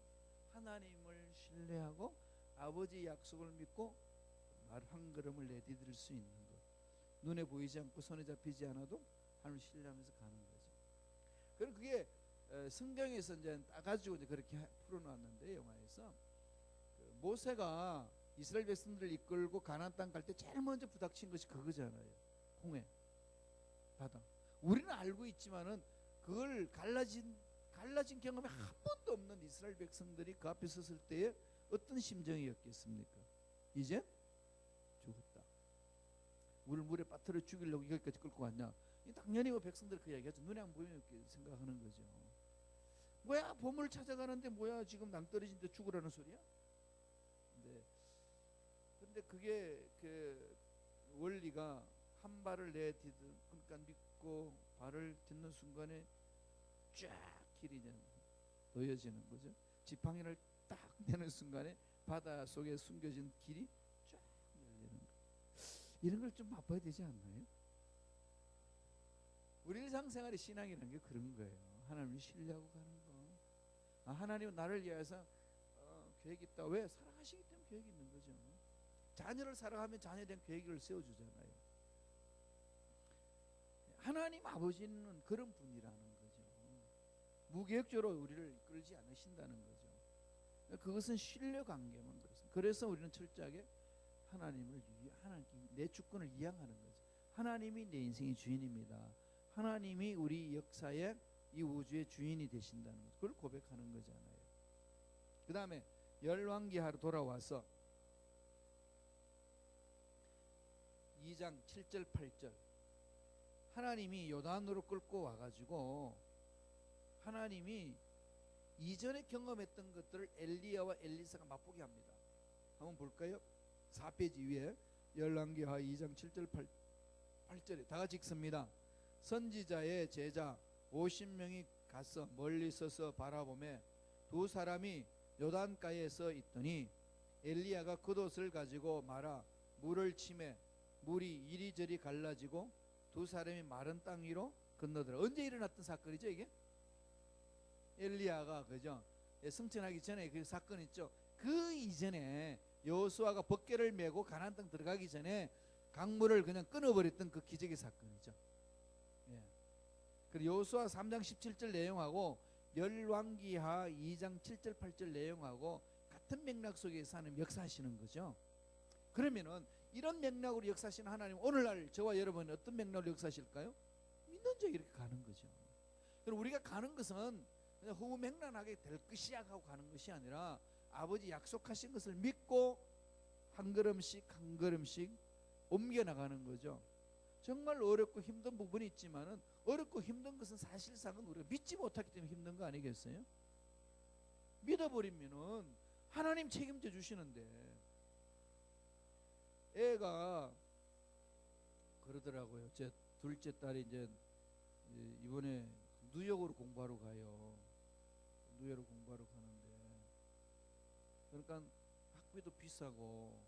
하나님을 신뢰하고 아버지 약속을 믿고 말 한 걸음을 내디딜 수 있는 것. 눈에 보이지 않고 손에 잡히지 않아도 하나님을 신뢰하면서 가는 거죠. 그럼 그게 성경에서 이제 따가지고 이제 그렇게 풀어놨는데 영화에서 모세가 이스라엘 백성들을 이끌고 가나안 땅 갈 때 제일 먼저 부닥친 것이 그거잖아요. 홍해 바다. 우리는 알고 있지만은 그걸 갈라진 경험이 한 번도 없는 이스라엘 백성들이 그 앞에 섰을 때에 어떤 심정이었겠습니까? 이제 죽었다. 우리를 물에 빠뜨려 죽이려고 여기까지 끌고 왔냐? 당연히 그 백성들이 그 얘기하죠. 눈에 안 보이는 게 생각하는 거죠. 뭐야, 보물 찾아가는데 뭐야 지금 낭떠러지인데 죽으라는 소리야? 근데 그게 그 원리가 한 발을 내딛은, 그러니까 믿고 발을 딛는 순간에 쫙 길이 놓여지는 거죠. 지팡이를 딱 내는 순간에 바다 속에 숨겨진 길이 쫙 열리는 거. 이런 걸 좀 맛봐야 되지 않나요? 우리 일상생활의 신앙이라는 게 그런 거예요. 하나님을 신뢰하고 가는 거. 하나님은 나를 위해서 계획이 있다. 왜? 사랑하시기 때문에 계획이 있는 거죠. 자녀를 사랑하면 자녀에 대한 계획을 세워주잖아요. 하나님 아버지는 그런 분이라는 거죠. 무계획적으로 우리를 이끌지 않으신다는 거죠. 그것은 신뢰관계만 그렇습니다. 그래서 우리는 철저하게 하나님께 내 주권을 이양하는 거죠. 하나님이 내 인생의 주인입니다. 하나님이 우리 역사의 이 우주의 주인이 되신다는 것, 그걸 고백하는 거잖아요. 그 다음에 열왕기하로 돌아와서 2장 7절 8절 하나님이 요단으로 끌고 와가지고 하나님이 이전에 경험했던 것들을 엘리야와 엘리사가 맛보게 합니다. 한번 볼까요? 4페이지 위에 열왕기하 2장 7절 8절에 다 같이 읽습니다. 선지자의 제자 50명이 가서 멀리 서서 바라보매 두 사람이 요단가에 서 있더니 엘리야가 겉옷을 가지고 말아 물을 치매 물이 이리저리 갈라지고 두 사람이 마른 땅 위로 건너더라. 언제 일어났던 사건이죠 이게? 엘리야가 그죠? 승천하기 전에 그 사건 있죠. 그 이전에 여호수아가 법궤를 메고 가나안 땅 들어가기 전에 강물을 그냥 끊어버렸던 그 기적의 사건이죠. 예. 그리고 여호수아 3장 17절 내용하고 열왕기하 2장 7절 8절 내용하고 같은 맥락 속에서 하나님 역사하시는 거죠. 그러면은 이런 맥락으로 역사하시는 하나님 오늘날 저와 여러분은 어떤 맥락으로 역사하실까요? 믿는 자 이렇게 가는 거죠. 그리고 우리가 가는 것은 그냥 허무맹랑하게 될 것이야 하고 가는 것이 아니라 아버지 약속하신 것을 믿고 한 걸음씩 한 걸음씩 옮겨나가는 거죠. 정말 어렵고 힘든 부분이 있지만은 어렵고 힘든 것은 사실상은 우리가 믿지 못하기 때문에 힘든 거 아니겠어요? 믿어버리면은 하나님 책임져 주시는데 애가 그러더라고요. 제 둘째 딸이 이제 이번에 뉴욕으로 공부하러 가요. 뉴욕으로 공부하러 가는데 그러니까 학비도 비싸고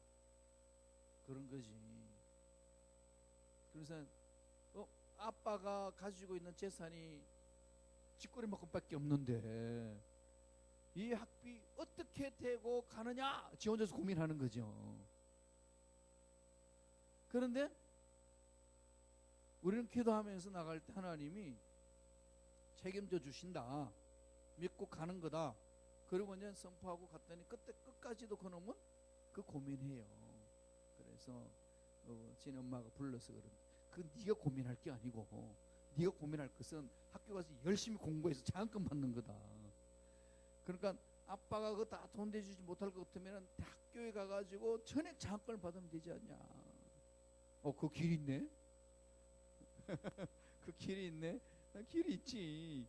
그런 거지. 그래서 아빠가 가지고 있는 재산이 쥐꼬리만큼밖에 없는데 이 학비 어떻게 되고 가느냐 지 혼자서 고민하는 거죠. 그런데 우리는 기도하면서 나갈 때 하나님이 책임져 주신다 믿고 가는 거다. 그리고 이제 선포하고 갔더니 그때 끝까지도 그놈은 그 고민해요. 그래서 지네 엄마가 불러서 그 네가 고민할 게 아니고 네가 고민할 것은 학교 가서 열심히 공부해서 장학금 받는 거다. 그러니까 아빠가 그거 다 돈 대주지 못할 것 같으면 학교에 가가지고 전액 장학금을 받으면 되지 않냐. 그 길 있네. 그 길이 있네. 길이 있지.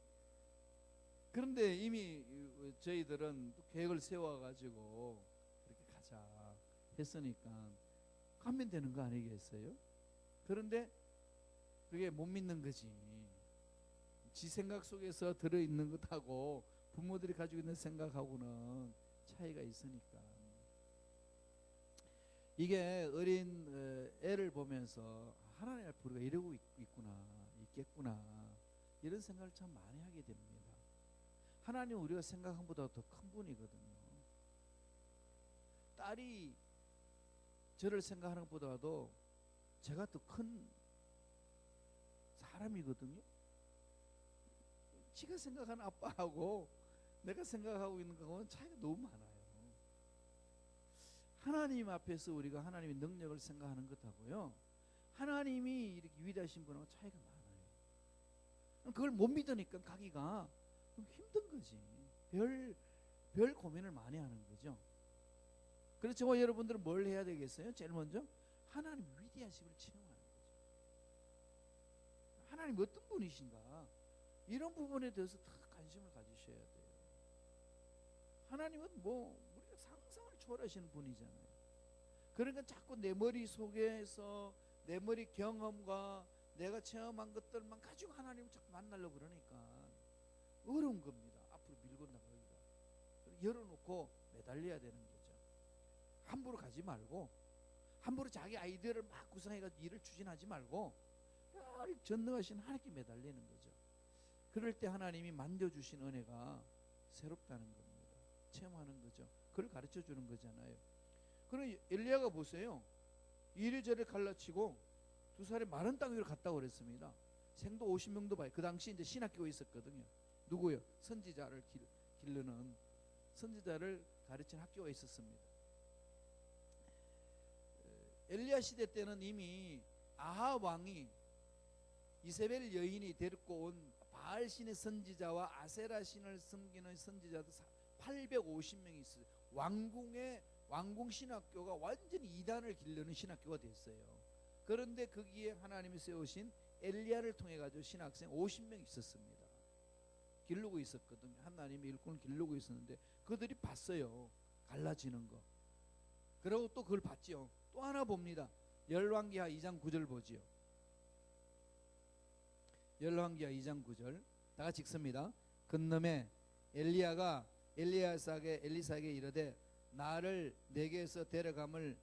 그런데 이미 저희들은 계획을 세워가지고 그렇게 가자 했으니까 가면 되는 거 아니겠어요? 그런데 그게 못 믿는 거지. 지 생각 속에서 들어있는 것하고 부모들이 가지고 있는 생각하고는 차이가 있으니까. 이게 어린 애를 보면서 하나님 앞에 우리가 이러고 있겠구나 이런 생각을 참 많이 하게 됩니다. 하나님은 우리가 생각한 것보다 더 큰 분이거든요. 딸이 저를 생각하는 것보다도 제가 더 큰 사람이거든요. 지가 생각하는 아빠하고 내가 생각하고 있는 거하고는 차이가 너무 많아요. 하나님 앞에서 우리가 하나님의 능력을 생각하는 것하고요, 하나님이 이렇게 위대하신 분하고 차이가 많아요. 그걸 못 믿으니까 가기가 좀 힘든 거지. 별 고민을 많이 하는 거죠. 그래서 저와 여러분들은 뭘 해야 되겠어요? 제일 먼저 하나님 위대하심을 체험하는 거죠. 하나님 어떤 분이신가, 이런 부분에 대해서 다 관심을 가지셔야 돼요. 하나님은 우리가 상상을 초월하시는 분이잖아요. 그러니까 자꾸 내 머릿속에서 내 머리 경험과 내가 체험한 것들만 가지고 하나님을 자꾸 만나려고 그러니까 어려운 겁니다. 앞으로 밀고 나가기가. 열어놓고 매달려야 되는 거죠. 함부로 가지 말고, 함부로 자기 아이디어를 막 구상해가지고 일을 추진하지 말고 전능하신 하나님께 매달리는 거죠. 그럴 때 하나님이 만져주신 은혜가 새롭다는 겁니다. 체험하는 거죠. 그걸 가르쳐주는 거잖아요. 그럼 엘리야가 보세요. 이리저리 갈라치고 두 사람이 마른 땅 위로 갔다고 그랬습니다. 생도 50명도 봐요. 그 당시 이제 신학교가 있었거든요. 누구요? 선지자를 기르는, 선지자를 가르치는 학교가 있었습니다. 엘리야 시대 때는 이미 아합 왕이 이세벨 여인이 데리고 온 바알 신의 선지자와 아세라 신을 섬기는 선지자도 850명이 있어요. 왕궁 신학교가 완전히 이단을 기르는 신학교가 됐어요. 그런데 거기에 하나님이 세우신 엘리야를 통해 가지고 신학생 50명 있었습니다. 기르고 있었거든요. 하나님의 일꾼을 기르고 있었는데 그들이 봤어요. 갈라지는 거. 그리고 또 그걸 봤지요. 또 하나 봅니다. 열왕기하 2장 9절 보지요. 열왕기하 2장 9절 다 같이 읽습니다. 그놈에 엘리야가 엘리사에게 이르되 나를 내게서 데려감을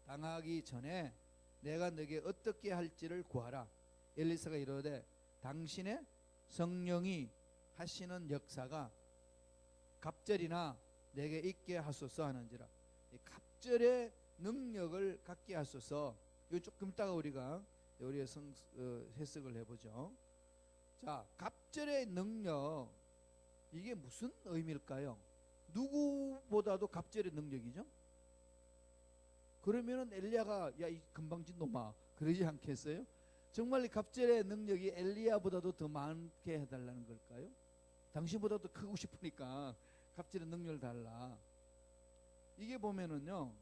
당하기 전에 내가 너에게 어떻게 할지를 구하라. 엘리사가 이르되 당신의 성령이 하시는 역사가 갑절이나 내게 있게 하소서 하는지라. 갑절의 능력을 갖게 하소서. 이거 조금 있다가 우리가 해석을 해보죠. 자, 갑절의 능력, 이게 무슨 의미일까요? 누구보다도 갑절의 능력이죠. 그러면은 엘리야가 야 이 건방진 놈아 그러지 않겠어요? 정말 이 갑절의 능력이 엘리야보다도 더 많게 해달라는 걸까요? 당신보다도 크고 싶으니까 갑절의 능력을 달라. 이게 보면은요,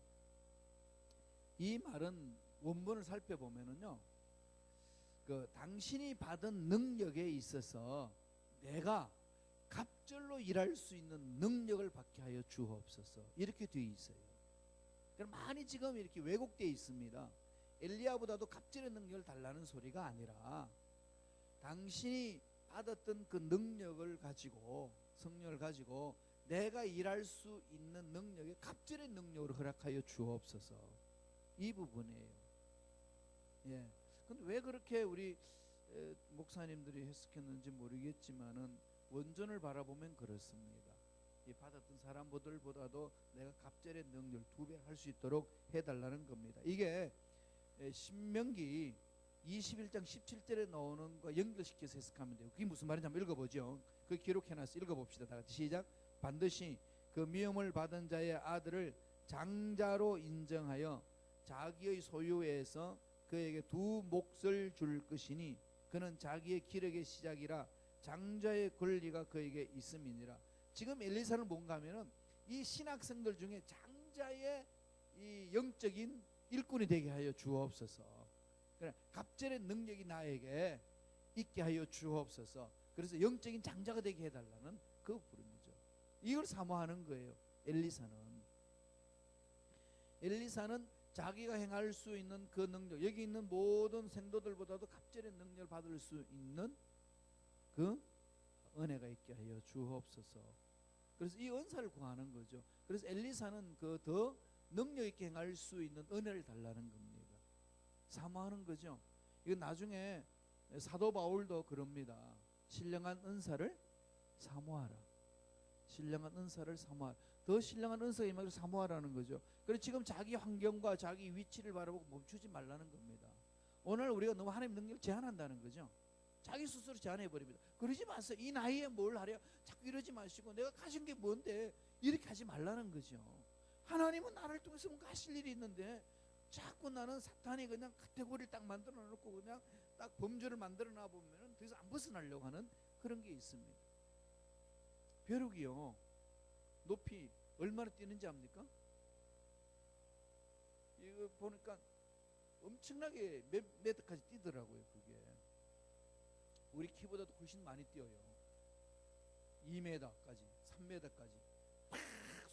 이 말은 원본을 살펴보면은요, 당신이 받은 능력에 있어서 내가 갑절로 일할 수 있는 능력을 받게 하여 주옵소서, 이렇게 되어 있어요. 많이 지금 이렇게 왜곡되어 있습니다. 엘리야보다도 갑절의 능력을 달라는 소리가 아니라 당신이 받았던 그 능력을 가지고, 성령을 가지고 내가 일할 수 있는 능력에 갑절의 능력으로 허락하여 주옵소서, 이 부분이에요. 예. 근데 왜 그렇게 우리 목사님들이 해석했는지 모르겠지만은 원전을 바라보면 그렇습니다. 이 받았던 사람들보다도 내가 갑절의 능력을 2배 할 수 있도록 해달라는 겁니다. 이게 신명기 21장 17절에 나오는 거 연결시켜서 해석하면 돼요. 그게 무슨 말인지 한번 읽어보죠. 그 기록해놨어요. 읽어봅시다. 다 같이 시작. 반드시 그 미움을 받은 자의 아들을 장자로 인정하여 자기의 소유에서 그에게 2 몫을 줄 것이니 그는 자기의 기력의 시작이라 장자의 권리가 그에게 있음이니라. 지금 엘리사는 뭔가 하면은 이 신학생들 중에 장자의 이 영적인 일꾼이 되게 하여 주옵소서. 갑절의 능력이 나에게 있게 하여 주옵소서. 그래서 영적인 장자가 되게 해달라는 그 부름이죠. 이걸 사모하는 거예요. 엘리사는 자기가 행할 수 있는 그 능력, 여기 있는 모든 생도들보다도 갑절의 능력을 받을 수 있는 그 은혜가 있게 하여 주옵소서. 그래서 이 은사를 구하는 거죠. 그래서 엘리사는 그 더 능력 있게 행할 수 있는 은혜를 달라는 겁니다. 사모하는 거죠. 이거 나중에 사도 바울도 그럽니다. 신령한 은사를 사모하라. 신령한 은사를 사모하라. 더 신령한 은사의 임하기를 사모하라는 거죠. 그래서 지금 자기 환경과 자기 위치를 바라보고 멈추지 말라는 겁니다. 오늘 우리가 너무 하나님 능력을 제한한다는 거죠. 자기 스스로 제한해버립니다. 그러지 마세요. 이 나이에 뭘 하려 자꾸 이러지 마시고 내가 가진 게 뭔데 이렇게 하지 말라는 거죠. 하나님은 나를 통해서 뭔가 하실 일이 있는데 자꾸 나는 사탄이 그냥 카테고리를 딱 만들어 놓고 그냥 딱 범죄를 만들어 놔보면 더 이상 안 벗어나려고 하는 그런 게 있습니다. 벼룩이요, 높이 얼마나 뛰는지 압니까? 이거 보니까 엄청나게 몇 메터까지 뛰더라고요. 그게 우리 키보다도 훨씬 많이 뛰어요. 2m까지 3m까지 팍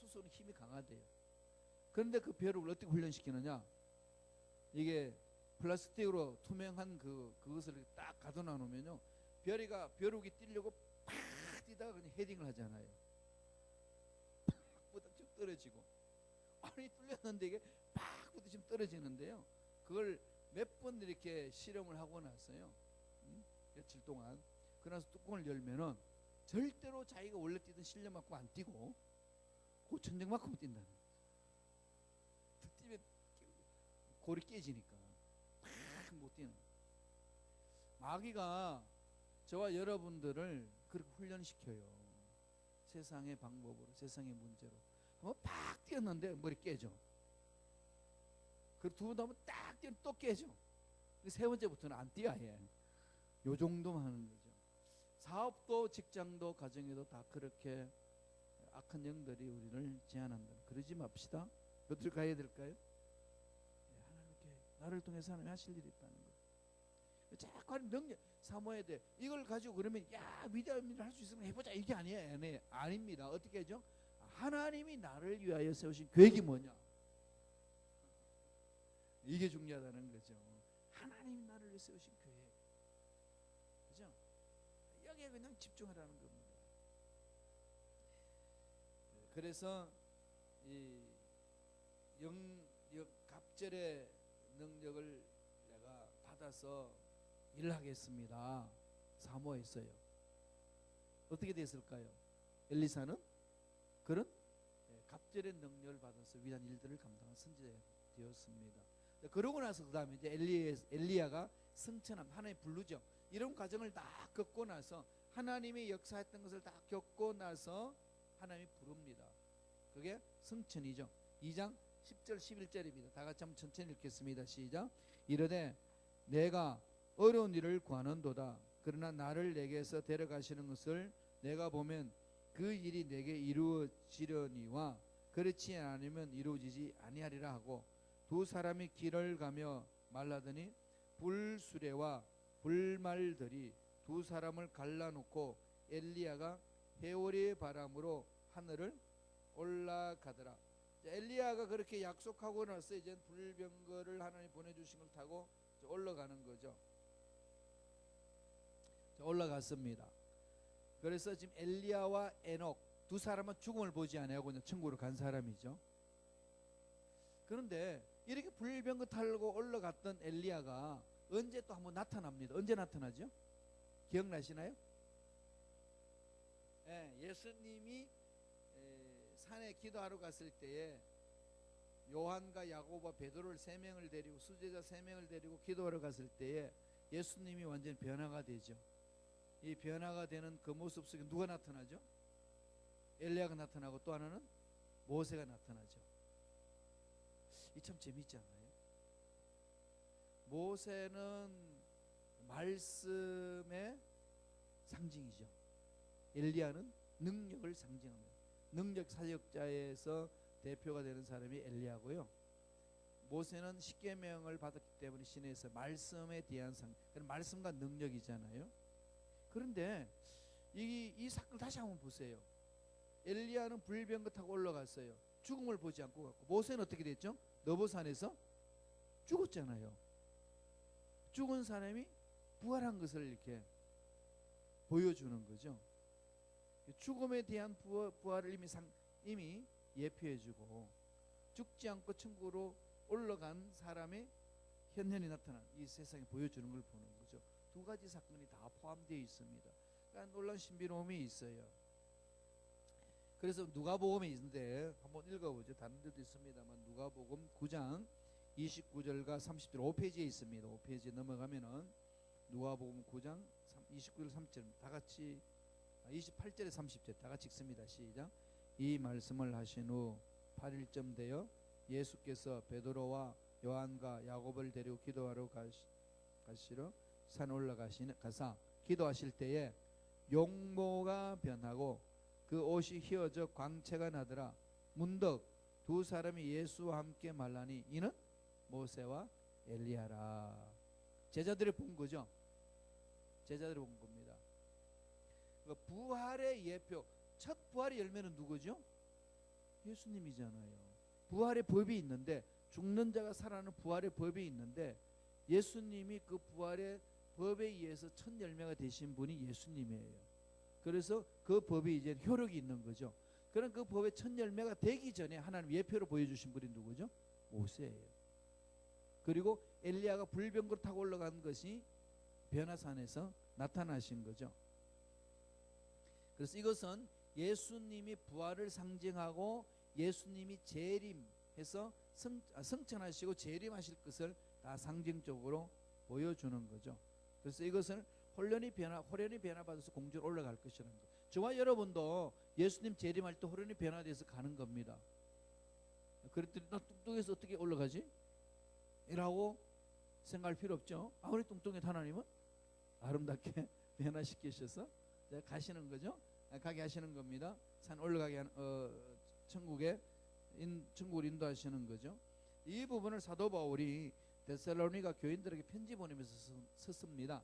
솟아오는 힘이 강하대요. 그런데 그 벼룩을 어떻게 훈련시키느냐, 이게 플라스틱으로 투명한 그것을 딱 가둬놔 놓으면요, 벼룩이 뛰려고 팍 뛰다가 그냥 헤딩을 하잖아요. 팍 부딪히면 떨어지고, 아니 뚫렸는데 이게 팍 부딪히면 떨어지는데요, 그걸 몇 번 이렇게 실험을 하고 났어요. 며칠 동안. 그래서 뚜껑을 열면은 절대로 자기가 원래 뛰던 실력만큼 안 뛰고 그 천정만큼 뛴다는 거예요. 뛰면 골이 깨지니까 팍 못 뛰는. 마귀가 저와 여러분들을 그렇게 훈련시켜요. 세상의 방법으로, 세상의 문제로. 한번 팍 뛰었는데 머리 깨져. 그 두 번 하면 딱 뛰면 또 깨져. 세 번째부터는 안 뛰어. 요 정도만 하는 거죠. 사업도 직장도 가정에도 다 그렇게 악한 영들이 우리를 제한한다. 그러지 맙시다. 어떻게 가야 될까요? 하나님께 나를 통해서 하나님 하실 일이 있다는 거. 자꾸 능력 사모해야 돼. 이걸 가지고 그러면 야 위대한 일을 할 수 있으면 해보자, 이게 아니에요. 아닙니다. 어떻게 하죠? 하나님이 나를 위하여 세우신 계획이 뭐냐, 이게 중요하다는 거죠. 하나님이 나를 위해 세우신 계획, 그죠? 여기에 그냥 집중하라는 겁니다. 그래서 이 갑절의 능력을 내가 받아서 일을 하겠습니다. 사모했어요. 어떻게 됐을까요? 엘리사는 그런 갑절의 능력을 받아서 위대한 일들을 감당한 선지자되었습니다. 그러고 나서 그 다음에 이제 엘리야가 승천함, 하나님 부르죠. 이런 과정을 다 겪고 나서, 하나님이 역사했던 것을 다 겪고 나서 하나님이 부릅니다. 그게 승천이죠. 2장 10절 11절입니다. 다 같이 한번 천천히 읽겠습니다. 시작. 이르되 내가 어려운 일을 구하는도다. 그러나 나를 내게서 데려가시는 것을 내가 보면 그 일이 내게 이루어지려니와 그렇지 않으면 이루어지지 아니하리라 하고, 두 사람이 길을 가며 말하더니 불수레와 불말들이 두 사람을 갈라놓고 엘리야가 해오리의 바람으로 하늘을 올라가더라. 엘리야가 그렇게 약속하고 나서 이제 불병거를 하나님 보내주신 걸 타고 올라가는 거죠. 올라갔습니다. 그래서 지금 엘리야와 에녹 두 사람은 죽음을 보지 않아요. 그냥 천국으로 간 사람이죠. 그런데 이렇게 불병거 타고 올라갔던 엘리야가 언제 또 한번 나타납니다. 언제 나타나죠? 기억나시나요? 예수님이 산에 기도하러 갔을 때에 요한과 야고보와 베드로를 3명을 데리고, 수제자 3명을 데리고 기도하러 갔을 때에 예수님이 완전히 변화가 되죠. 이 변화가 되는 그 모습 속에 누가 나타나죠? 엘리야가 나타나고 또 하나는 모세가 나타나죠. 이 참 재밌지 않나요? 모세는 말씀의 상징이죠. 엘리야는 능력을 상징합니다. 능력 사역자에서 대표가 되는 사람이 엘리야고요. 모세는 십계명을 받았기 때문에 시내에서 말씀에 대한 그런 말씀과 능력이잖아요. 그런데 이 사건을 다시 한번 보세요. 엘리야는 불병거 타고 올라갔어요. 죽음을 보지 않고 갔고, 모세는 어떻게 됐죠? 너보산에서 죽었잖아요. 죽은 사람이 부활한 것을 이렇게 보여주는 거죠. 죽음에 대한 부활을 이미 예표해주고, 죽지 않고 천국으로 올라간 사람의 현현이 나타난 이 세상에 보여주는 걸 보는 거죠. 두 가지 사건이 다 포함되어 있습니다. 그러니까 놀라운 신비로움이 있어요. 그래서 누가복음에 있는데 한번 읽어보죠. 다른 데도 있습니다만 누가복음 9장 29절과 30절 5페이지에 있습니다. 5페이지에 넘어가면은 누가복음 9장 29절 30절 다 같이 28절에 30절 다 같이 읽습니다. 시작. 이 말씀을 하신 후 8일쯤 되어 예수께서 베드로와 요한과 야곱을 데리고 기도하러 가시러 산 올라가사 기도하실 때에 용모가 변하고 그 옷이 휘어져 광채가 나더라. 문득 두 사람이 예수와 함께 말하니 이는 모세와 엘리야라. 제자들이 본 거죠. 제자들이 본 겁니다. 그러니까 부활의 예표, 첫 부활의 열매는 누구죠? 예수님이잖아요. 부활의 법이 있는데, 죽는 자가 살아나는 부활의 법이 있는데, 예수님이 그 부활의 법에 의해서 첫 열매가 되신 분이 예수님이에요. 그래서 그 법이 이제 효력이 있는 거죠. 그런 그 법의 첫 열매가 되기 전에 하나님 예표로 보여주신 분이 누구죠? 모세예요. 그리고 엘리야가 불병거를 타고 올라간 것이 변화산에서 나타나신 거죠. 그래서 이것은 예수님이 부활을 상징하고 예수님이 재림해서 성천하시고 재림하실 것을 다 상징적으로 보여주는 거죠. 그래서 이것을 호련히 변화받아서 공주로 올라갈 것이라는 거. 저와 여러분도 예수님 재림할 때 호련히 변화돼서 가는 겁니다. 그랬더니 나 뚱뚱해서 어떻게 올라가지? 이라고 생각할 필요 없죠. 아무리 뚱뚱해도 하나님은 아름답게 변화시키셔서 가시는 거죠. 가게 하시는 겁니다. 산 올라가게 천국을 인도하시는 거죠. 이 부분을 사도 바울이 데살로니가 교인들에게 편지 보내면서 썼습니다.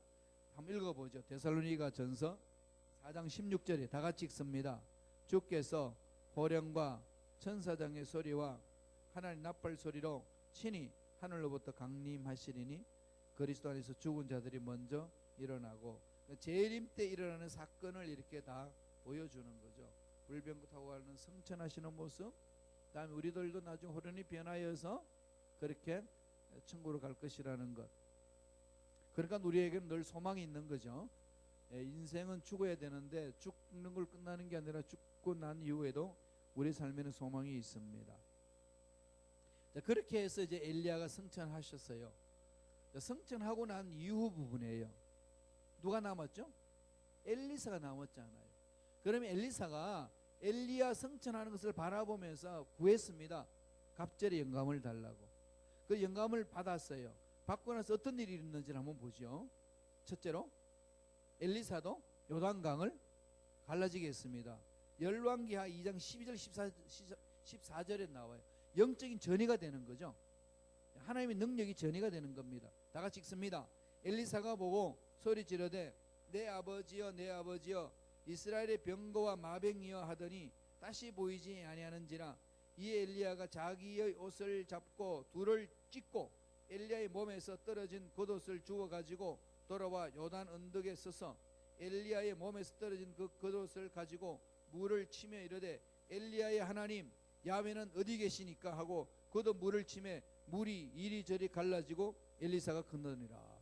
한번 읽어보죠. 데살로니가 전서 4장 16절에 다 같이 읽습니다. 주께서 호령과 천사장의 소리와 하나님 나팔 소리로 친히 하늘로부터 강림하시리니 그리스도 안에서 죽은 자들이 먼저 일어나고, 재림 때 일어나는 사건을 이렇게 다 보여주는 거죠. 불병거 타고 가는 성천하시는 모습, 그다음에 우리들도 나중에 호련히 변하여서 그렇게 천국으로 갈 것이라는 것. 그러니까 우리에게는 늘 소망이 있는 거죠. 인생은 죽어야 되는데 죽는 걸 끝나는 게 아니라 죽고 난 이후에도 우리 삶에는 소망이 있습니다. 자, 그렇게 해서 이제 엘리야가 성천하셨어요. 자, 성천하고 난 이후 부분이에요. 누가 남았죠? 엘리사가 남았잖아요. 그러면 엘리사가 엘리야 성천하는 것을 바라보면서 구했습니다. 갑절의 영감을 달라고. 그 영감을 받았어요. 받고 나서 어떤 일이 있는지를 한번 보죠. 첫째로 엘리사도 요단강을 갈라지게 했습니다. 열왕기하 2장 12절 14절에 나와요. 영적인 전이가 되는 거죠. 하나님의 능력이 전이가 되는 겁니다. 다 같이 읽습니다. 엘리사가 보고 소리 지르되 내 아버지여 내 아버지여 이스라엘의 병거와 마병이여 하더니 다시 보이지 아니하는지라. 이에 엘리야가 자기의 옷을 잡고 둘을 찢고 엘리야의 몸에서 떨어진 겉옷을 주워 가지고 돌아와 요단 언덕에 서서 엘리야의 몸에서 떨어진 그 겉옷을 가지고 물을 치며 이르되 엘리야의 하나님 야훼는 어디 계시니까 하고 걷어 물을 치매 물이 이리저리 갈라지고 엘리사가 건너니라.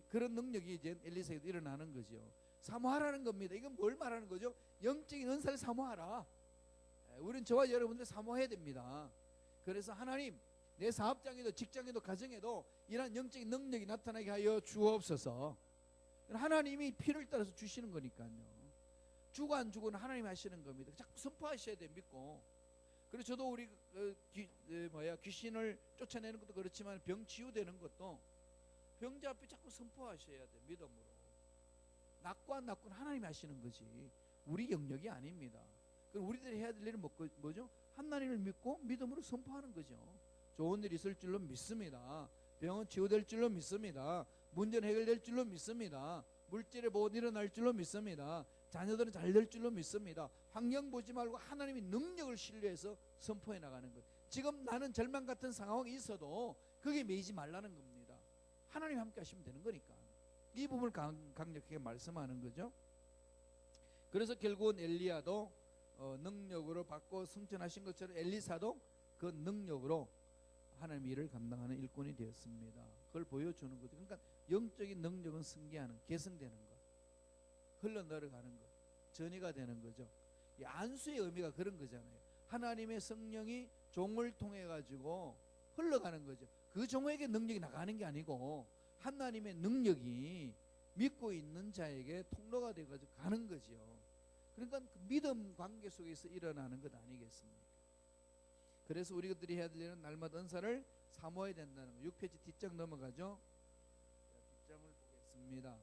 그런 능력이 이제 엘리사에게 일어나는 거죠. 사모하라는 겁니다. 이건 뭘 말하는 거죠? 영적인 은사를 사모하라. 우리는 저와 여러분들 사모해야 됩니다. 그래서 하나님 내 사업장에도 직장에도 가정에도 이런 영적인 능력이 나타나게 하여 주옵소서. 하나님이 필요에 따라서 주시는 거니까요. 주고 안 주고는 하나님이 하시는 겁니다. 자꾸 선포하셔야 돼. 믿고. 그리고 저도 우리 귀신을 쫓아내는 것도 그렇지만 병 치유되는 것도 병자 앞에 자꾸 선포하셔야 돼. 믿음으로. 낫고 안 낫고는 하나님이 하시는 거지 우리 영역이 아닙니다. 그럼 우리들이 해야 될 일은 뭐죠? 하나님을 믿고 믿음으로 선포하는 거죠. 좋은 일 있을 줄로 믿습니다. 병은 치유될 줄로 믿습니다. 문제는 해결될 줄로 믿습니다. 물질의 복은 일어날 줄로 믿습니다. 자녀들은 잘 될 줄로 믿습니다. 환경 보지 말고 하나님의 능력을 신뢰해서 선포해 나가는 것. 지금 나는 절망 같은 상황이 있어도 거기에 매이지 말라는 겁니다. 하나님 함께 하시면 되는 거니까. 이 부분을 강력하게 말씀하는 거죠. 그래서 결국은 엘리야도 능력으로 받고 승천하신 것처럼 엘리사도 그 능력으로 하나님의 일을 감당하는 일꾼이 되었습니다. 그걸 보여주는 거죠. 그러니까 영적인 능력은 승계하는, 계승되는 것, 흘러내려가는 것, 전이가 되는 거죠. 이 안수의 의미가 그런 거잖아요. 하나님의 성령이 종을 통해 가지고 흘러가는 거죠. 그 종에게 능력이 나가는 게 아니고 하나님의 능력이 믿고 있는 자에게 통로가 되어가지고 가는 거죠. 그러니까 그 믿음 관계 속에서 일어나는 것 아니겠습니까? 그래서 우리들이 해야 될 일은 날마다 은사를 사모해야 된다는 거. 6페이지 뒷장 넘어가죠. 뒷장을 보겠습니다.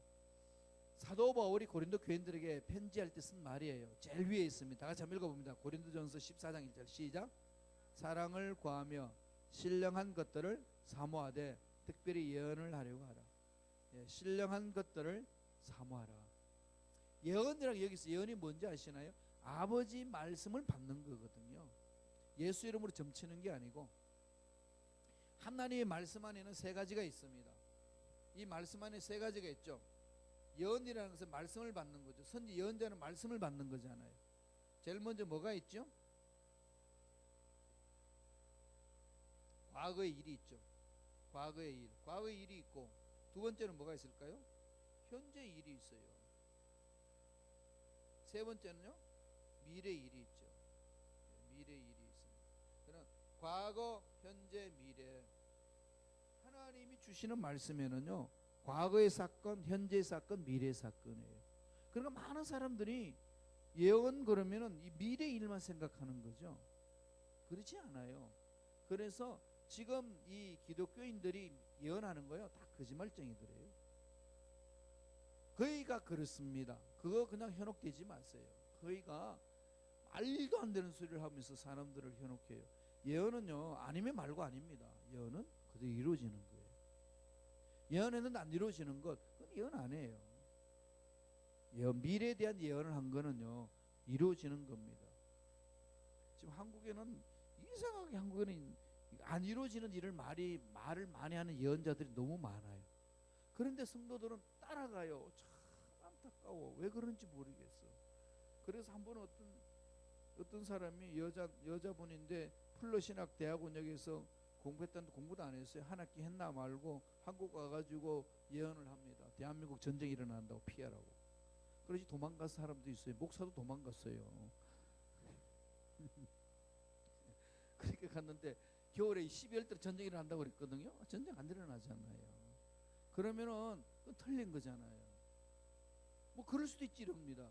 사도 바울이 고린도 교인들에게 편지할 때 쓴 말이에요. 제일 위에 있습니다. 다 같이 한번 읽어봅니다. 고린도전서 14장 1절 시작. 사랑을 구하며 신령한 것들을 사모하되 특별히 예언을 하려고 하라. 신령한 것들을 사모하라. 예언이라고 여기서 예언이 뭔지 아시나요? 아버지 말씀을 받는 거거든요. 예수 이름으로 점치는 게 아니고 하나님의 말씀 안에는 세 가지가 있습니다. 이 말씀 안에 세 가지가 있죠. 예언이라는 것은 말씀을 받는 거죠. 선지 예언자는 말씀을 받는 거잖아요. 제일 먼저 뭐가 있죠? 과거의 일이 있죠. 과거의 일. 과거의 일이 있고 두 번째는 뭐가 있을까요? 현재 일이 있어요. 세 번째는요? 미래 일이 있죠. 미래 일이 있습니다. 그럼 과거, 현재, 미래. 하나님이 주시는 말씀에는요. 과거의 사건, 현재의 사건, 미래의 사건이에요. 그러니까 많은 사람들이 예언 그러면은 이 미래 일만 생각하는 거죠. 그렇지 않아요. 그래서 지금 이 기독교인들이 예언하는 거요. 다 거짓말쟁이들이에요. 거의가 그렇습니다. 그거 그냥 현혹되지 마세요. 거의가 말도 안 되는 소리를 하면서 사람들을 현혹해요. 예언은요. 아니면 말고 아닙니다. 예언은 그대로 이루어지는 거예요. 예언했는데 안 이루어지는 것, 그건 예언 아니에요. 미래에 대한 예언을 한 거는요, 이루어지는 겁니다. 지금 한국에는 이상하게 한국에는 안 이루어지는 일을 말을 많이 하는 예언자들이 너무 많아요. 그런데 성도들은 따라가요. 참 안타까워. 왜 그런지 모르겠어. 그래서 한 번은 어떤 사람이 여자분인데 플러신학 대학원역에서 공부했다는데 공부도 안 했어요. 한 학기 했나 말고 한국 와가지고 예언을 합니다. 대한민국 전쟁이 일어난다고 피하라고. 그러지 도망간 사람도 있어요. 목사도 도망갔어요. 그렇게 갔는데 겨울에 12월 달에 전쟁이 일어난다고 그랬거든요. 전쟁 안 일어나잖아요. 그러면은 그건 틀린 거잖아요. 뭐 그럴 수도 있지 이럽니다.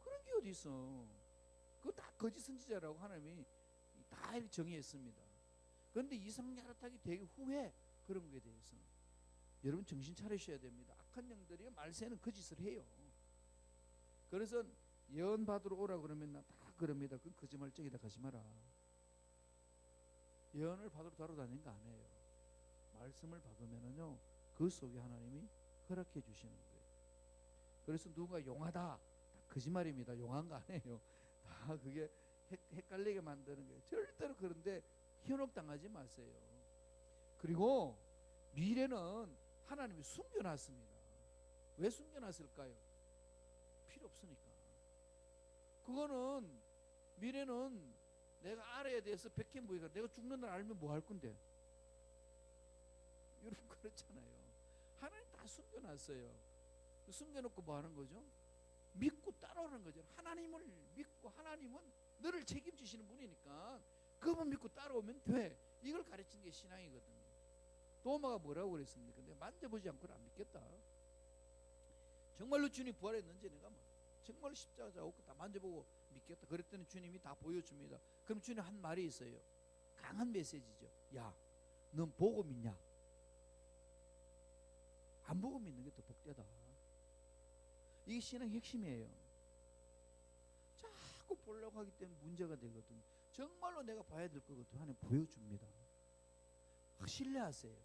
그런 게 어디 있어. 그거 다 거짓 선지자라고 하나님이 다 이렇게 정의했습니다. 그런데 이상 야릇하게 되기 후에 그런 거에 대해서 여러분 정신 차리셔야 됩니다. 악한 영들이 말세는 거짓을 해요. 그래서 예언 받으러 오라 그러면 다 그럽니다. 그건 거짓말쟁이다 가지 마라. 예언을 받으러 다니는 거 아니에요. 말씀을 받으면은요 그 속에 하나님이 허락해 주시는 거예요. 그래서 누군가 용하다 다 거짓말입니다. 용한 거 아니에요. 다 그게 헷갈리게 만드는 거예요. 절대로 그런데 현혹당하지 마세요. 그리고 미래는 하나님이 숨겨놨습니다. 왜 숨겨놨을까요? 필요 없으니까. 그거는 미래는 내가 알아야 돼서 백행부위가 내가 죽는 날 알면 뭐 할 건데? 여러분 그렇잖아요. 하나님 다 숨겨놨어요. 숨겨놓고 뭐 하는 거죠? 믿고 따라오는 거죠. 하나님을 믿고 하나님은 너를 책임지시는 분이니까 그분 믿고 따라오면 돼. 이걸 가르치는 게 신앙이거든요. 도마가 뭐라고 그랬습니까? 내가 만져보지 않고는 안 믿겠다. 정말로 주님 부활했는지 내가 정말 십자가 자고 다 만져보고 믿겠다. 그랬더니 주님이 다 보여줍니다. 그럼 주님 한 말이 있어요. 강한 메시지죠. 야, 넌 보고 믿냐? 안 보고 믿는 게 더 복되다. 이게 신앙의 핵심이에요. 자꾸 보려고 하기 때문에 문제가 되거든요. 정말로 내가 봐야 될 거거든요. 하나님 보여줍니다. 신뢰하세요.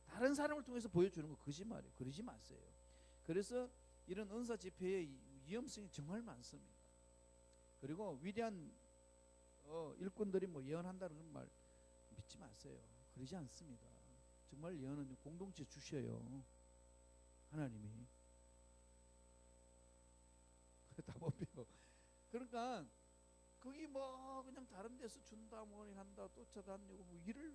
다른 사람을 통해서 보여주는 거 거짓말이에요. 그러지 마세요. 그래서 이런 은사 집회의 위험성이 정말 많습니다. 그리고 위대한 일꾼들이 뭐 예언한다는 그런 말 믿지 마세요. 그러지 않습니다. 정말 예언은 공동체 주셔요. 하나님이. 다 못배워. 그러니까 거기 뭐 그냥 다른 데서 준다 뭐니 한다 쫓아다니고 뭐 이럴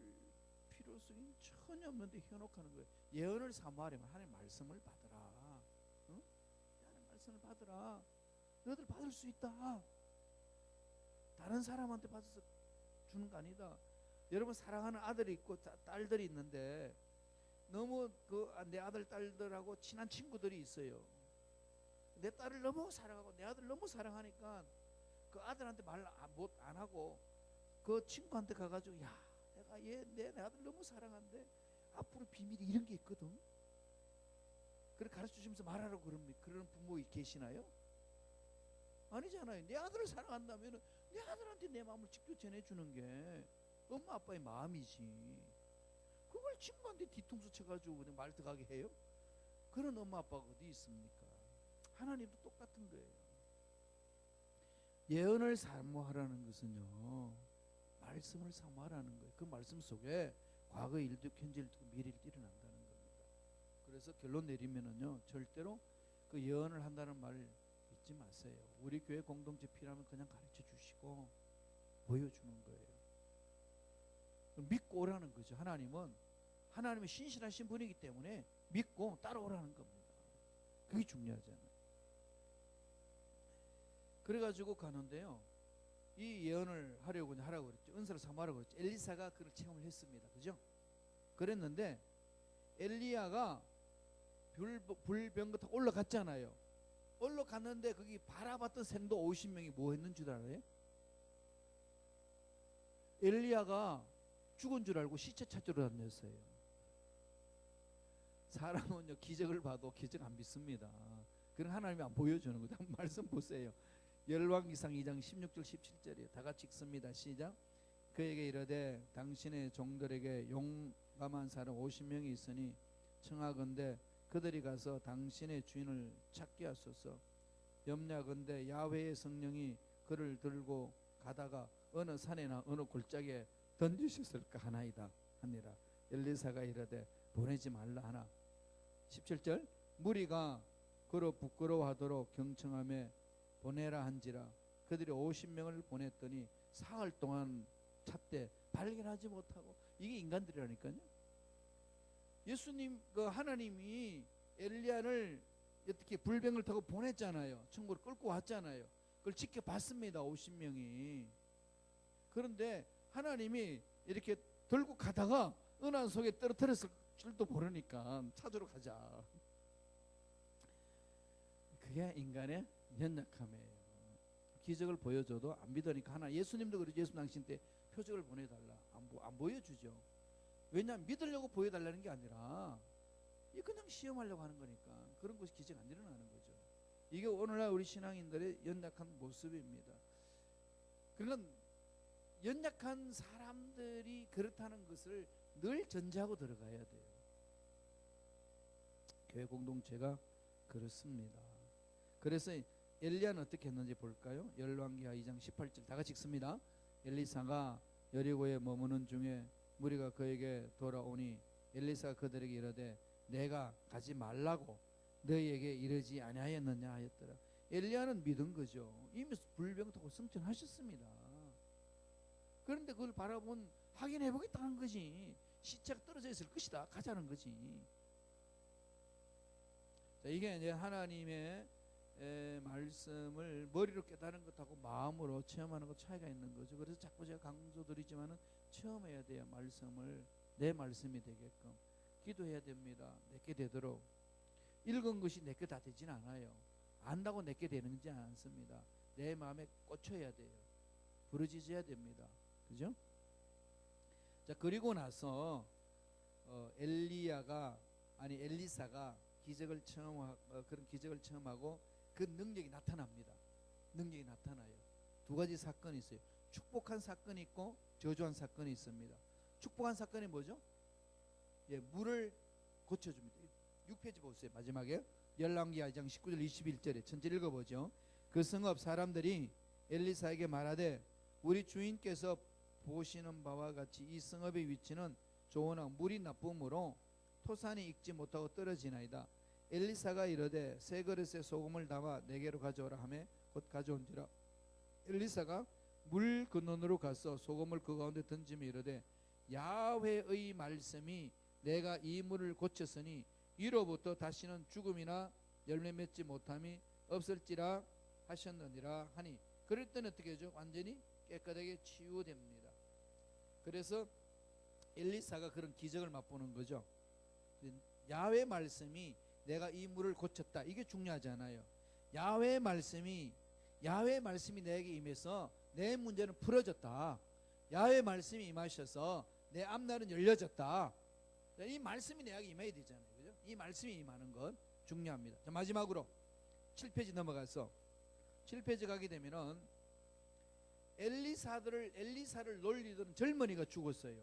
필요성이 전혀 없는데 현혹하는 거예요. 예언을 사모하려면 하나님 말씀을 받으라. 응? 하나님 말씀을 받으라. 너희들 받을 수 있다. 다른 사람한테 받아서 주는 거 아니다. 여러분 사랑하는 아들이 있고 딸들이 있는데 너무 내 아들 딸들하고 친한 친구들이 있어요. 내 딸을 너무 사랑하고 내 아들 너무 사랑하니까 그 아들한테 말 안 하고 그 친구한테 가가지고 야 내가 내 아들 너무 사랑하는데 앞으로 비밀이 이런 게 있거든. 그래 가르쳐 주면서 말하라고 그러는 부모 계시나요? 아니잖아요. 내 아들을 사랑한다면 내 아들한테 내 마음을 직접 전해주는 게 엄마 아빠의 마음이지. 그걸 친구한테 뒤통수 쳐가지고 그냥 말 들어가게 해요? 그런 엄마 아빠가 어디 있습니까? 하나님도 똑같은 거예요. 예언을 사모하라는 것은요 말씀을 사모하라는 거예요. 그 말씀 속에 과거의 일도 현재 일도 미래를 일어난다는 겁니다. 그래서 결론 내리면은요 절대로 그 예언을 한다는 말 믿지 마세요. 우리 교회 공동체 필요하면 그냥 가르쳐 주시고 보여주는 거예요. 믿고 오라는 거죠. 하나님은 신실하신 분이기 때문에 믿고 따라오라는 겁니다. 그게 중요하잖아요. 그래가지고 가는데요 이 예언을 하라고 그랬죠. 은사를 사모하라고 그랬죠. 엘리사가 그걸 체험을 했습니다. 그죠? 그랬는데 엘리야가 불병거 타고 올라갔잖아요. 올라갔는데 거기 바라봤던 생도 50명이 뭐 했는 줄 알아요? 엘리야가 죽은 줄 알고 시체 찾으러 다녔어요. 사람은요 기적을 봐도 기적 안 믿습니다. 그런 하나님이 안 보여주는 거죠. 말씀 보세요. 열왕기상 2장 16절 17절이에요. 다 같이 읽습니다. 시작. 그에게 이르되 당신의 종들에게 용감한 사람 50명이 있으니 청하건대 그들이 가서 당신의 주인을 찾게 하소서. 염려하건대 야훼의 성령이 그를 들고 가다가 어느 산이나 어느 골짜기에 던지셨을까 하나이다 하니라. 엘리사가 이르되 보내지 말라 하나. 17절 무리가 그로 부끄러워하도록 경청하며 보내라 한지라. 그들이 50명을 보냈더니 사흘 동안 찾되 발견하지 못하고. 이게 인간들이라니까요. 예수님 하나님이 엘리야를 어떻게 불병을 타고 보냈잖아요. 천국으로 끌고 왔잖아요. 그걸 지켜봤습니다. 50명이. 그런데 하나님이 이렇게 들고 가다가 은한 속에 떨어뜨렸을 줄도 모르니까 찾으러 가자. 그게 인간의 연약함이에요. 기적을 보여줘도 안 믿으니까 예수님도 그러죠. 예수 당신 때 표적을 보내달라. 안 보여주죠. 왜냐하면 믿으려고 보여달라는 게 아니라 이 그냥 시험하려고 하는 거니까 그런 것이 기적 안 일어나는 거죠. 이게 오늘날 우리 신앙인들의 연약한 모습입니다. 그러니까 연약한 사람들이 그렇다는 것을 늘 전제하고 들어가야 돼요. 교회 공동체가 그렇습니다. 그래서 엘리야는 어떻게 했는지 볼까요? 열왕기하 2장 18절 다 같이 읽습니다. 엘리사가 여리고에 머무는 중에 무리가 그에게 돌아오니 엘리사가 그들에게 이르되 내가 가지 말라고 너희에게 이르지 아니하였느냐 하였더라. 엘리야는 믿은 거죠. 이미 불병 타고 승천하셨습니다. 그런데 그걸 바라본 확인해 보겠다는 거지. 시체가 떨어져 있을 것이다. 가자는 거지. 자, 이게 이제 하나님의 말씀을 머리로 깨달은 것하고 마음으로 체험하는 것 차이가 있는 거죠. 그래서 자꾸 제가 강조드리지만은 체험해야 돼요. 말씀을 내 말씀이 되게끔 기도해야 됩니다. 내게 되도록. 읽은 것이 내게 다 되진 않아요. 안다고 내게 되는지 않습니다. 내 마음에 꽂혀야 돼요. 부르짖어야 됩니다. 그죠? 자, 그리고 나서 엘리사가 기적을 그런 기적을 체험하고 그 능력이 나타납니다. 능력이 나타나요. 두 가지 사건이 있어요. 축복한 사건이 있고 저주한 사건이 있습니다. 축복한 사건이 뭐죠? 예, 물을 고쳐줍니다. 6페이지 보세요. 마지막에 열왕기 2장 19절 21절에 천천히 읽어보죠. 그 성읍 사람들이 엘리사에게 말하되 우리 주인께서 보시는 바와 같이 이 성읍의 위치는 좋으나 물이 나쁨으로 토산이 익지 못하고 떨어지나이다. 엘리사가 이르되 세 그릇에 소금을 담아 내게로 가져오라 하매 곧 가져온지라. 엘리사가 물 근원으로 가서 소금을 그 가운데 던지며 이르되 야훼의 말씀이 내가 이 물을 고쳤으니 이로부터 다시는 죽음이나 열매 맺지 못함이 없을지라 하셨느니라 하니, 그럴 때는 어떻게 하죠? 완전히 깨끗하게 치유됩니다. 그래서 엘리사가 그런 기적을 맛보는 거죠. 야훼 말씀이 내가 이 물을 고쳤다, 이게 중요하잖아요. 야훼 말씀이 내게 임해서 내 문제는 풀어졌다. 야훼 말씀이 임하셔서 내 앞날은 열려졌다. 이 말씀이 내게 임해야 되잖아요. 그죠? 이 말씀이 임하는 건 중요합니다. 자, 마지막으로 7페이지 넘어가서 7페이지 가게 되면은 엘리사를 놀리던 젊은이가 죽었어요.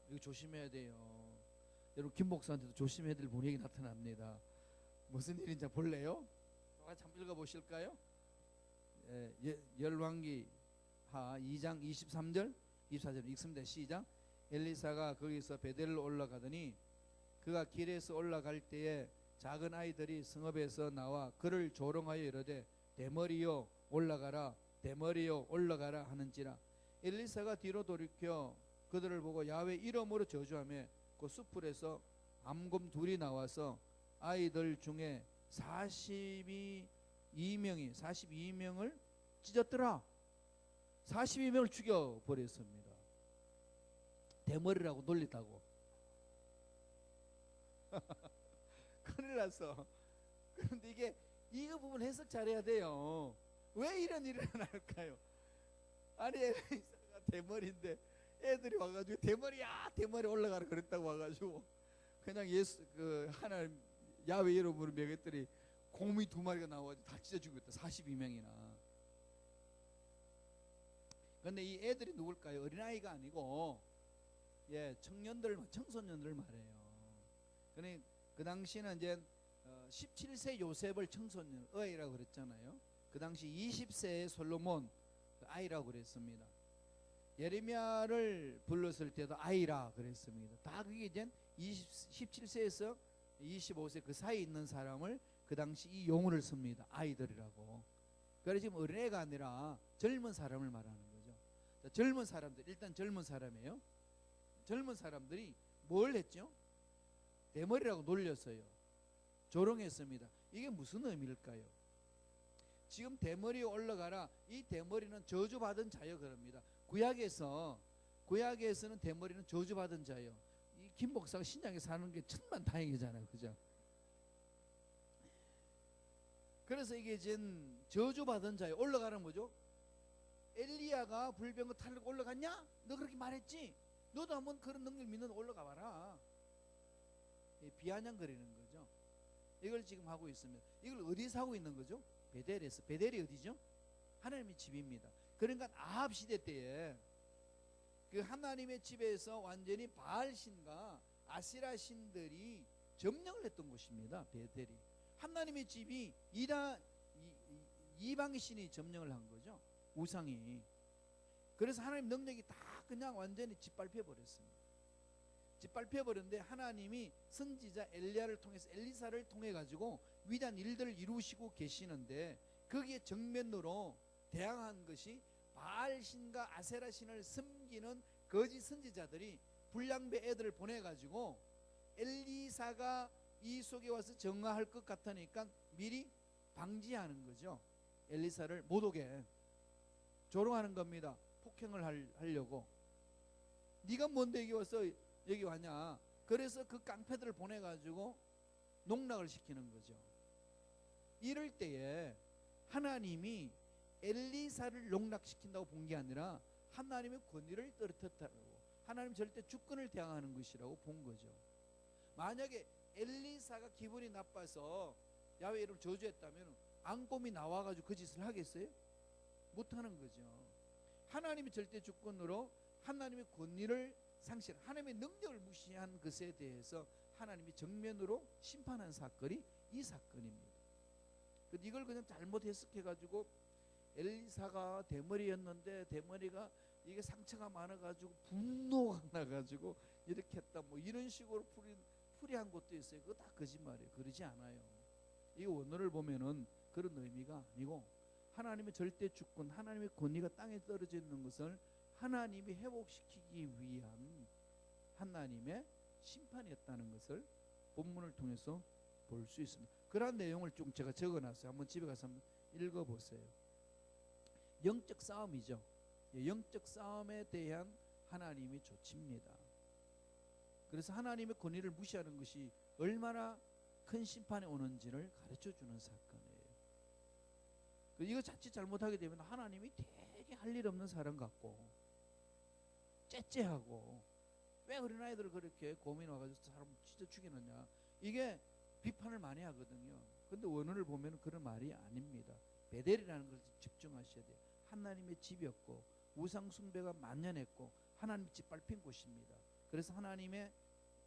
이거 조심해야 돼요. 여러분 김 목사한테도 조심해야 될 분위기 나타납니다. 무슨 일인지 볼래요? 같이 한번 읽어보실까요? 열왕기 2장 23절 24절 읽습니다. 시작. 엘리사가 거기서 베델로 올라가더니 그가 길에서 올라갈 때에 작은 아이들이 성읍에서 나와 그를 조롱하여 이르되 대머리여 올라가라, 대머리여 올라가라 하는지라. 엘리사가 뒤로 돌이켜 그들을 보고 야훼 이름으로 저주하며 그 수풀에서 암곰 둘이 나와서 아이들 중에 42명을 찢었더라. 42명을 죽여버렸습니다. 대머리라고 놀리다고. 큰일 났어. 그런데 이거 부분 해석 잘해야 돼요. 왜 이런 일이 일어날까요? 아니 엘리사가 대머리인데 애들이 와가지고 대머리 올라가라 그랬다고 와가지고 그냥 하나님 야훼 이름으로 먹였더니 곰이 2마리가 나와가지고 다 찢어 죽였다. 42명이나. 근데 이 애들이 누굴까요? 어린아이가 아니고 청소년들 말해요. 그러니 그 당시는 이제 17세 요셉을 청소년 아이라고 그랬잖아요. 그 당시 20세의 솔로몬 아이라고 그랬습니다. 예레미야를 불렀을 때도 아이라 그랬습니다. 다 그게 이제 17세에서 25세 그 사이에 있는 사람을 그 당시 이 용어를 씁니다. 아이들이라고. 그래서 지금 어린애가 아니라 젊은 사람을 말하는 거죠. 자, 젊은 사람들, 일단 젊은 사람이에요. 젊은 사람들이 뭘 했죠? 대머리라고 놀렸어요. 조롱했습니다. 이게 무슨 의미일까요? 지금 대머리에 올라가라. 이 대머리는 저주받은 자요 그럽니다. 구약에서는 대머리는 저주받은 자요. 이 김 목사가 신약에 사는 게 천만 다행이잖아요. 그죠? 그래서 이게 지금 저주받은 자요. 올라가는 뭐죠? 엘리야가 불병거 타려고 올라갔냐? 너 그렇게 말했지? 너도 한번 그런 능력 믿는 올라가 봐라. 비아냥거리는 거죠. 이걸 지금 하고 있습니다. 이걸 어디서 하고 있는 거죠? 베델에서. 베델이 어디죠? 하나님의 집입니다. 그러니까 아합 시대 때에 그 하나님의 집에서 완전히 바알 신과 아세라 신들이 점령을 했던 곳입니다. 베델이. 하나님의 집이 이방의 신이 점령을 한 거죠. 우상이. 그래서 하나님 능력이 다 그냥 완전히 짓밟혀 버렸습니다. 짓밟혀 버렸는데 하나님이 선지자 엘리사를 통해 가지고 위대한 일들을 이루시고 계시는데 거기에 정면으로 대항한 것이 바알 신과 아세라 신을 섬기는 거짓 선지자들이 불량배 애들을 보내 가지고 엘리사가 이 속에 와서 정화할 것 같으니까 미리 방지하는 거죠. 엘리사를 못 오게 조롱하는 겁니다. 폭행을 하려고. 네가 뭔데 여기 와서 여기 왔냐. 그래서 그 깡패들을 보내가지고 농락을 시키는 거죠. 이럴 때에 하나님이 엘리사를 농락시킨다고 본 게 아니라 하나님의 권위를 떨어뜨렸다고, 하나님 절대 주권을 대항하는 것이라고 본 거죠. 만약에 엘리사가 기분이 나빠서 야훼 이름 저주했다면 앙곰이 나와가지고 그 짓을 하겠어요? 못하는 거죠. 하나님이 절대 주권으로 하나님의 권위를 상실, 하나님의 능력을 무시한 것에 대해서 하나님이 정면으로 심판한 사건이 이 사건입니다. 이걸 그냥 잘못 해석해가지고 엘리사가 대머리였는데 대머리가 이게 상처가 많아가지고 분노가 나가지고 이렇게 했다, 뭐 이런 식으로 풀이한 것도 있어요. 그거 다 거짓말이에요. 그러지 않아요. 이 원어를 보면은 그런 의미가 아니고, 하나님의 절대 주권, 하나님의 권위가 땅에 떨어져 있는 것을 하나님이 회복시키기 위한 하나님의 심판이었다는 것을 본문을 통해서 볼 수 있습니다. 그런 내용을 좀 제가 적어놨어요. 한번 집에 가서 한번 읽어보세요. 영적 싸움이죠. 영적 싸움에 대한 하나님의 조치입니다. 그래서 하나님의 권위를 무시하는 것이 얼마나 큰 심판이 오는지를 가르쳐주는 사건이에요. 이거 자칫 잘못하게 되면 하나님이 되게 할 일 없는 사람 같고 째째하고, 왜 어린아이들을 그렇게 고민 와가지고 사람 진짜 죽이느냐, 이게 비판을 많이 하거든요. 근데 원어를 보면 그런 말이 아닙니다. 베델이라는 것을 집중하셔야 돼요. 하나님의 집이었고 우상 숭배가 만연했고 하나님 집 밟힌 곳입니다. 그래서 하나님의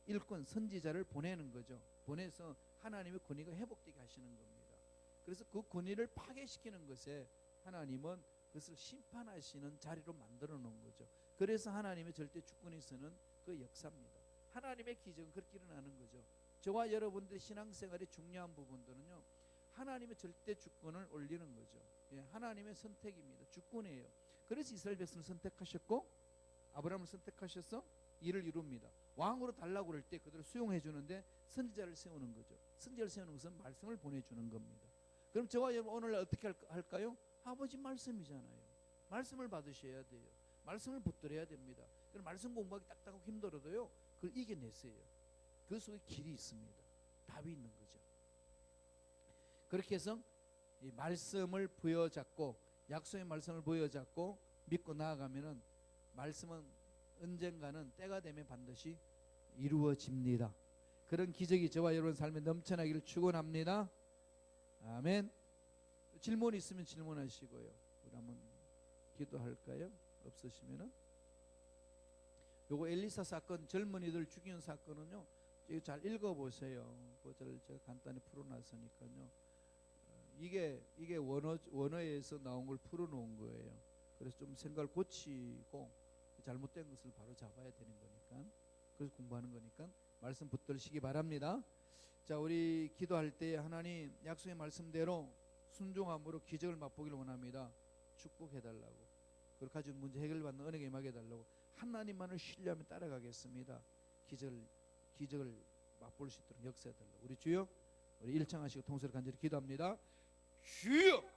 일꾼 선지자를 보내는 거죠. 보내서 하나님의 권위가 회복되게 하시는 겁니다. 그래서 그 권위를 파괴시키는 것에 하나님은 그것을 심판하시는 자리로 만들어 놓은 거죠. 그래서 하나님의 절대 주권에서는 그 역사입니다. 하나님의 기적은 그렇게 일어나는 거죠. 저와 여러분들의 신앙생활의 중요한 부분들은요, 하나님의 절대 주권을 올리는 거죠. 하나님의 선택입니다. 주권이에요. 그래서 이스라엘 백성을 선택하셨고 아브라함을 선택하셔서 일을 이룹니다. 왕으로 달라고 그럴 때 그들을 수용해 주는데 선지자를 세우는 거죠. 선지자를 세우는 것은 말씀을 보내주는 겁니다. 그럼 저와 여러분 오늘 어떻게 할까요? 아버지 말씀이잖아요. 말씀을 받으셔야 돼요. 말씀을 붙들어야 됩니다. 그럼 말씀 공부하기 딱딱하고 힘들어도요, 그걸 이겨내세요. 그 속에 길이 있습니다. 답이 있는 거죠. 그렇게 해서 이 말씀을 부여잡고, 약속의 말씀을 부여잡고 믿고 나아가면은 말씀은 언젠가는 때가 되면 반드시 이루어집니다. 그런 기적이 저와 여러분 삶에 넘쳐나기를 축원합니다. 아멘. 질문 있으면 질문하시고요. 우리 한번 기도할까요? 없으시면은 요거 엘리사 사건, 젊은이들 죽인 사건은요, 이거 잘 읽어보세요. 그걸 제가 간단히 풀어놨으니까요. 이게 원어에서 나온 걸 풀어놓은 거예요. 그래서 좀 생각을 고치고 잘못된 것을 바로 잡아야 되는 거니까, 그래서 공부하는 거니까 말씀 붙들시기 바랍니다. 자, 우리 기도할 때 하나님 약속의 말씀대로 순종함으로 기적을 맛보기를 원합니다. 축복해달라고, 그렇게 가지고 문제 해결받는 은혜가 임하게 해달라고 하나님만을 신뢰하며 따라가겠습니다. 기적을 맛볼 수 있도록 역사해달라고. 우리 주여, 우리 일창하시고 통솔을 간절히 기도합니다. 주여!